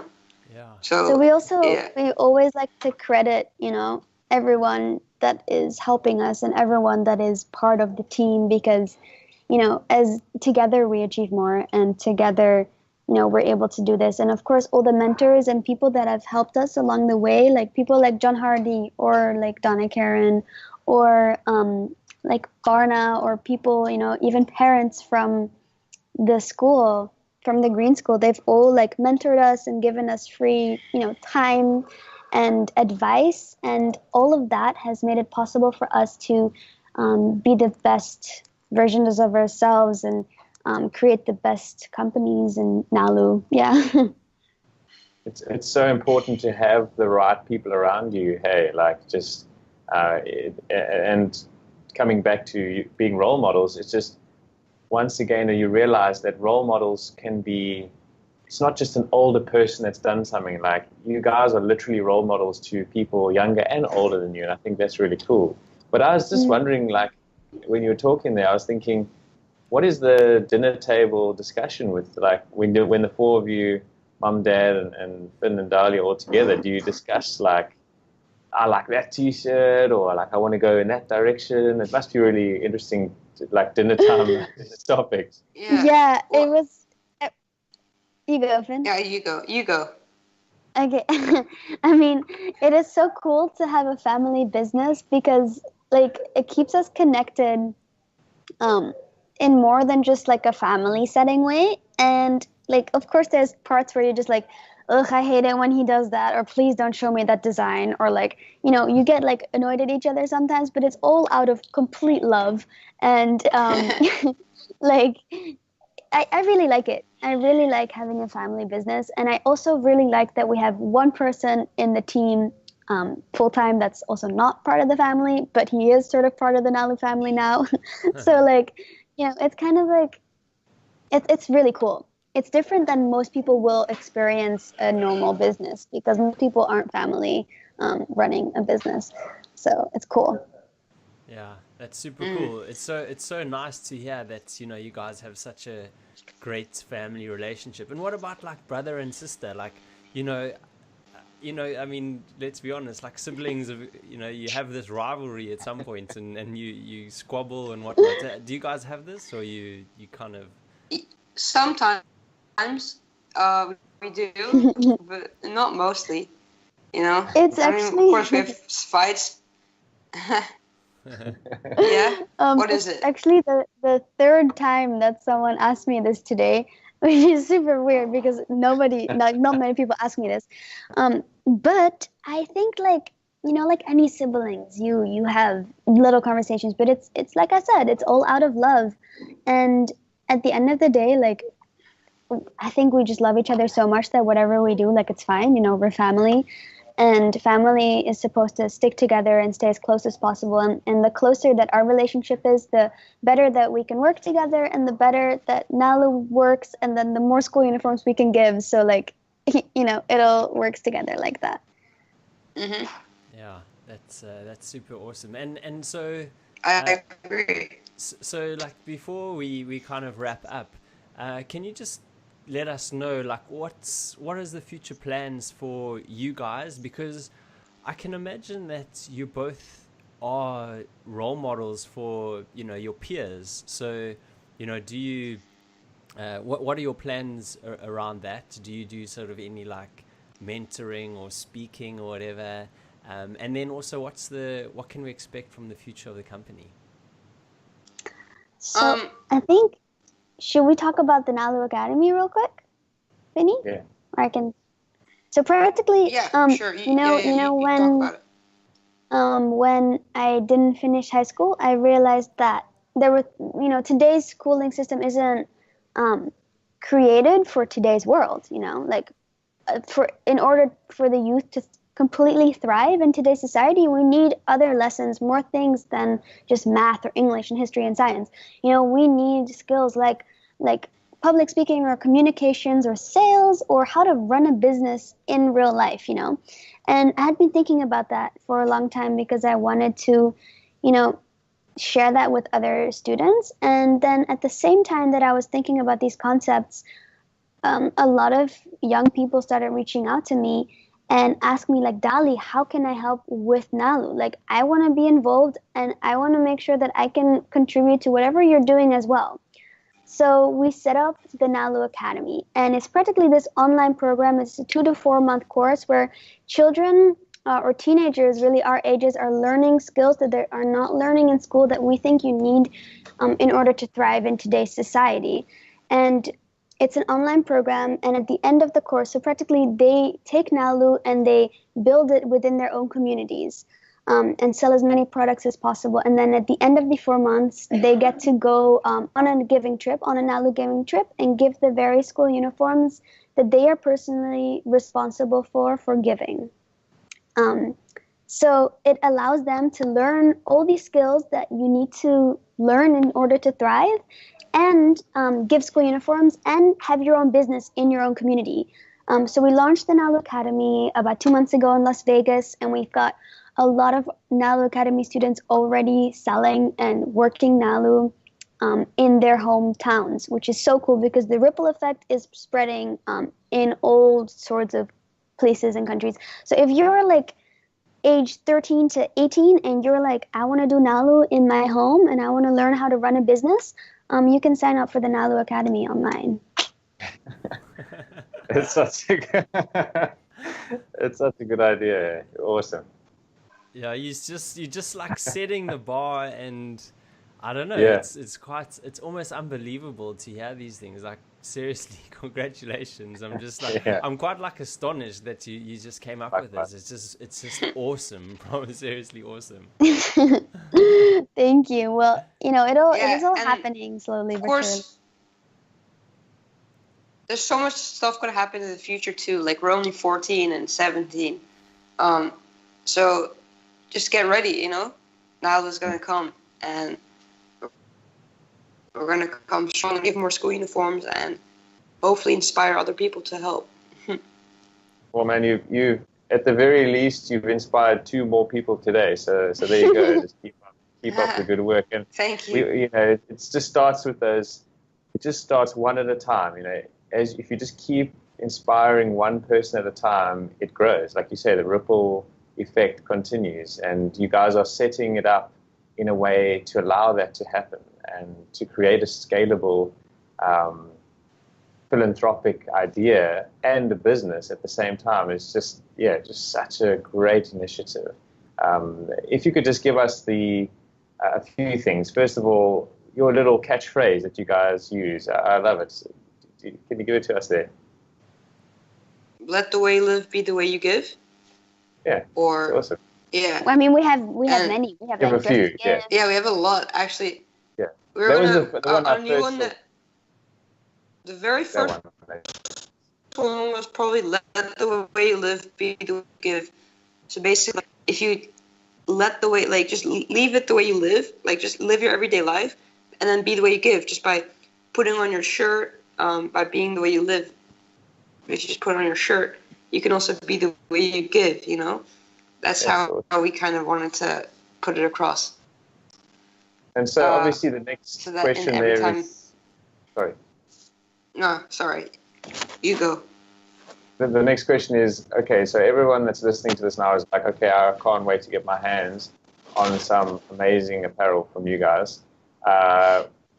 So we also, we always like to credit, everyone that is helping us and everyone that is part of the team, because, as together we achieve more, and together, we're able to do this. And of course, all the mentors and people that have helped us along the way, like people like John Hardy, or like Donna Karen, or like Barna, or people, even parents from the school, from the green school, they've all like mentored us and given us free, time and advice, and all of that has made it possible for us to be the best versions of ourselves and create the best companies in Nalu. Yeah. It's so important to have the right people around you. Hey, like just and coming back to being role models, it's just once again you realize that role models can be. It's not just an older person that's done something. Like, you guys are literally role models to people younger and older than you, and I think that's really cool. But I was just wondering, like, when you were talking there, I was thinking, what is the dinner table discussion with, like, when the four of you, mum, dad, and Finn and Dali, are all together? Do you discuss, like, I like that T-shirt, or like, I want to go in that direction? It must be really interesting, like, dinner time topics. Yeah, well, it was. You go, Finn. Yeah, you go. Okay. I mean, it is so cool to have a family business because, like, it keeps us connected in more than just, like, a family setting way. And, like, of course, there's parts where you're just like, ugh, I hate it when he does that, or please don't show me that design, or, like, you know, you get, like, annoyed at each other sometimes, but it's all out of complete love. And, like, I really like it. I really like having a family business. And I also really like that we have one person in the team full-time that's also not part of the family, but he is sort of part of the Nalu family now. So, like, you know, it's kind of like, it's really cool. It's different than most people will experience a normal business because most people aren't family running a business. So it's cool. Yeah, that's super cool. It's so nice to hear that, you know, you guys have such a great family relationship. And what about, like, brother and sister? Like, you know, I mean, let's be honest, like, siblings, you know, you have this rivalry at some point, and you squabble and whatnot. Do you guys have this, or you kind of? Sometimes we do, but not mostly. You know, it's I mean, of course we have fights. Yeah. What is it? Actually, the third time that someone asked me this today, which is super weird because not many people ask me this. But I think, like, you know, like any siblings, you have little conversations, but it's like I said, it's all out of love. And at the end of the day, like, I think we just love each other so much that whatever we do, like, it's fine. You know, we're family. And family is supposed to stick together and stay as close as possible. And the closer that our relationship is, the better that we can work together, and the better that Nalu works, and then the more school uniforms we can give. So, like, you know, it all works together like that. Mm-hmm. Yeah, that's super awesome. And so I agree. So, like, before we kind of wrap up, can you just let us know, like, what is the future plans for you guys? Because I can imagine that you both are role models for, you know, your peers. So, you know, do you what are your plans around that? Do you do sort of any, like, mentoring or speaking or whatever? And then also, what can we expect from the future of the company? So I think, should we talk about the Nalu Academy real quick, Vinny? Yeah. Or I can. So practically, sure. You know when I didn't finish high school, I realized that there were, you know, today's schooling system isn't created for today's world. You know, like, in order for the youth to completely thrive in today's society, we need other lessons, more things than just math or English and history and science. You know, we need skills like public speaking or communications or sales or how to run a business in real life, you know. And I had been thinking about that for a long time because I wanted to, you know, share that with other students. And then at the same time that I was thinking about these concepts, a lot of young people started reaching out to me and ask me, like, Dali, how can I help with Nalu? Like, I want to be involved and I want to make sure that I can contribute to whatever you're doing as well. So we set up the Nalu Academy, and it's practically this online program. It's a 2 to 4 month course where children or teenagers, really our ages, are learning skills that they are not learning in school that we think you need in order to thrive in today's society. And it's an online program, and at the end of the course, so practically they take Nalu and they build it within their own communities and sell as many products as possible. And then at the end of the 4 months, they get to go on a giving trip, on a Nalu giving trip, and give the very school uniforms that they are personally responsible for giving. So it allows them to learn all these skills that you need to learn in order to thrive, and give school uniforms and have your own business in your own community. So we launched the Nalu Academy about 2 months ago in Las Vegas, and we've got a lot of Nalu Academy students already selling and working Nalu. in their hometowns, which is so cool because the ripple effect is spreading in all sorts of places and countries. So if you're like age 13 to 18 and you're like, I want to do Nalu in my home and I want to learn how to run a business, you can sign up for the Nalu Academy online. It's such a good idea. Awesome. Yeah, you're just like setting the bar, and I don't know, Yeah. it's almost unbelievable to hear these things. Like, seriously, congratulations. I'm just like, Yeah. I'm quite like astonished that you just came up with this. It's just awesome. Probably seriously awesome. Thank you. Well, it is all and happening slowly Of but surely. course, there's so much stuff going to happen in the future too. Like, we're only 14 and 17. So just get ready, Nalu's going to come, and we're going to come strong and give more school uniforms and hopefully inspire other people to help. Well, man, you at the very least you've inspired 2 more people today. So there you go. Just keep up the good work. And Thank you. it just starts with those. It just starts one at a time. If you just keep inspiring one person at a time, it grows. Like you say, the ripple effect continues, and you guys are setting it up in a way to allow that to happen and to create a scalable philanthropic idea and a business at the same time. It's just such a great initiative. If you could just give us a few things. First of all, your little catchphrase that you guys use. I love it. Can you give it to us there? Let the way you live be the way you give. Yeah. Or Awesome. yeah. Well, I mean, we have many. We have You have like a few, Just yeah. Yeah, we have a lot actually. Yeah. We're That was gonna the one I our new first one. saw. The very That first one was probably let the way you live be the way you give. So basically, if you let the way, like, just leave it the way you live, like, just live your everyday life, and then be the way you give, just by putting on your shirt, by being the way you live. If you just put on your shirt, you can also be the way you give, That's how we kind of wanted to put it across. And so obviously the next so that question every there time, is... Sorry. No, sorry. You go. The next question is, okay, so everyone that's listening to this now is like, okay, I can't wait to get my hands on some amazing apparel from you guys.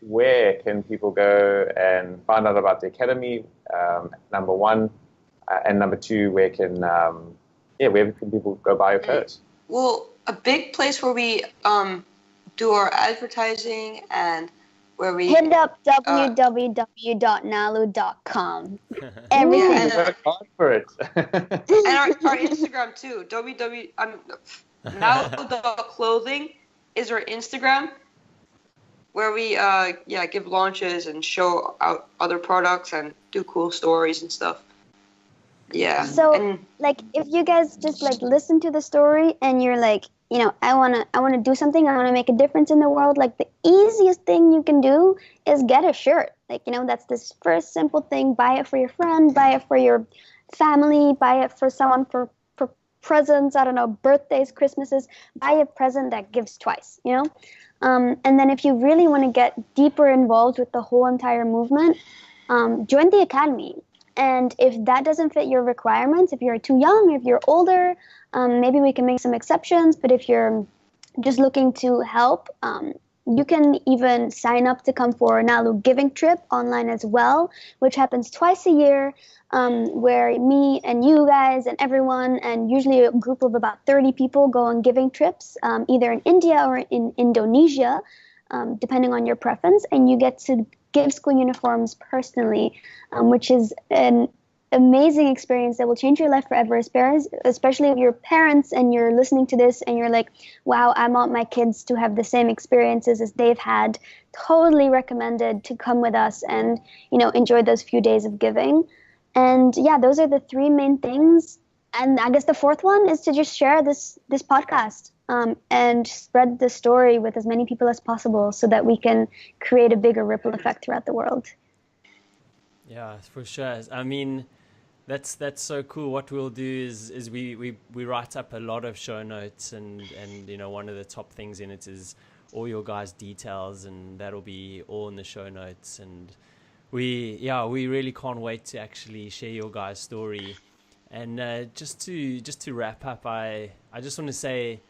Where can people go and find out about the Academy, number one? And number two, where can people go buy your clothes? Well, a big place where we do our advertising and where we hit up www.nalu.com. Everything. You work hard for it. And our Instagram too. Nalu.clothing is our Instagram, where we give launches and show out other products and do cool stories and stuff. Yeah. So like, if you guys just like listen to the story and you're like, I wanna do something, I wanna make a difference in the world, like the easiest thing you can do is get a shirt. Like, that's this first simple thing. Buy it for your friend, buy it for your family, buy it for someone for presents, I don't know, birthdays, Christmases. Buy a present that gives twice, and then if you really want to get deeper involved with the whole entire movement, join the Academy. And if that doesn't fit your requirements, if you're too young, if you're older, maybe we can make some exceptions. But if you're just looking to help, you can even sign up to come for a Nalu giving trip online as well, which happens twice a year, where me and you guys and everyone, and usually a group of about 30 people, go on giving trips, either in India or in Indonesia, depending on your preference. And you get to give school uniforms personally, which is an amazing experience that will change your life forever, especially if you're parents and you're listening to this and you're like, wow, I want my kids to have the same experiences as they've had. Totally recommended to come with us and, enjoy those few days of giving. And yeah, those are the 3 main things. And I guess the 4th one is to just share this podcast, and spread the story with as many people as possible so that we can create a bigger ripple effect throughout the world. Yeah, for sure. I mean, that's so cool. What we'll do is we write up a lot of show notes, and one of the top things in it is all your guys' details, and that'll be all in the show notes. And we really can't wait to actually share your guys' story. And just to wrap up, I just want to say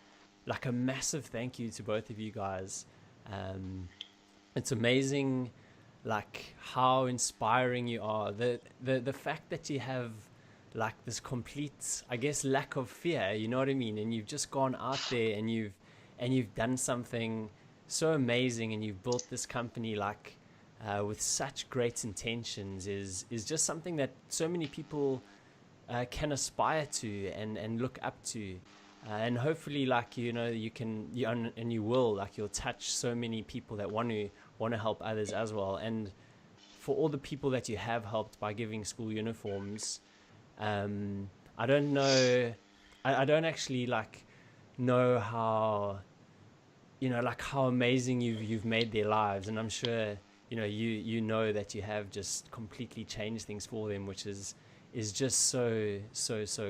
like a massive thank you to both of you guys. It's amazing like how inspiring you are. The fact that you have like this complete, I guess, lack of fear, you know what I mean, and you've just gone out there and you've done something so amazing, and you've built this company like with such great intentions is just something that so many people can aspire to and look up to, and hopefully like you will, like you'll touch so many people that want to help others as well. And for all the people that you have helped by giving school uniforms, I don't know, I don't actually like know how, like how amazing you've made their lives, and I'm sure you know that you have just completely changed things for them, which is just so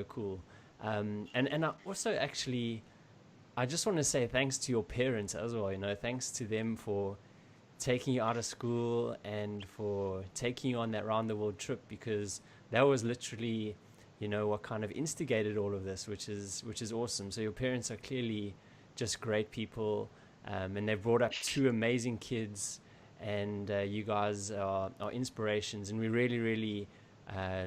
cool. And I also actually, I just want to say thanks to your parents as well. Thanks to them for taking you out of school and for taking you on that round the world trip, because that was literally what kind of instigated all of this, which is awesome. So your parents are clearly just great people, and they've brought up two amazing kids, and you guys are inspirations, and we really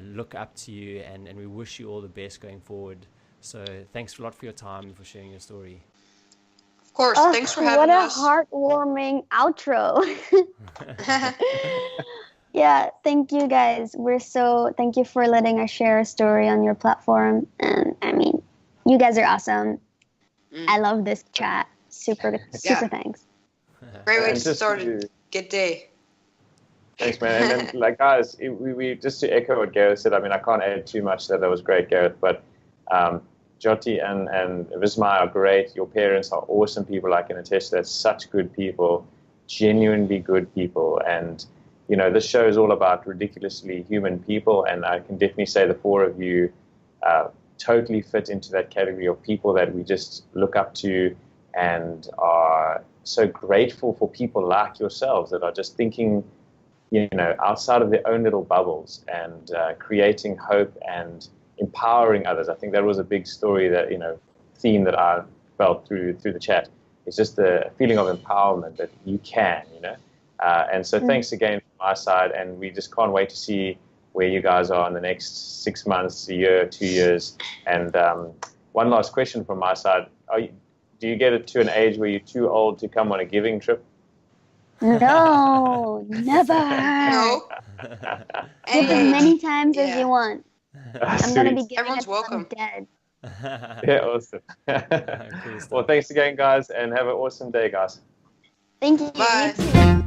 look up to you, and we wish you all the best going forward. So thanks a lot for your time and for sharing your story. Of course, thanks for having us. What a heartwarming outro. Yeah, thank you guys. Thank you for letting us share a story on your platform. And I mean, you guys are awesome. I love this chat. Super thanks. Great way to start a good day. Thanks, man. And then, like, guys, we just to echo what Gareth said, I mean, I can't add too much. That was great, Gareth. But Jyoti and Vismai are great. Your parents are awesome people. I can attest to that. Such good people, genuinely good people. And this show is all about ridiculously human people, and I can definitely say the four of you totally fit into that category of people that we just look up to and are so grateful for people like yourselves that are just thinking, outside of their own little bubbles and creating hope and empowering others. I think that was a big story that, theme that I felt through the chat. It's just the feeling of empowerment that you can, and so thanks again from my side, and we just can't wait to see where you guys are in the next 6 months, a year, 2 years. And one last question from my side. Do you get it to an age where you're too old to come on a giving trip? No, never. No. Give as many times as you want. I'm going to be giving Everyone's welcome. dead. Yeah, awesome. Cool stuff. Well, thanks again, guys, and have an awesome day, guys. Thank you. Bye. You too.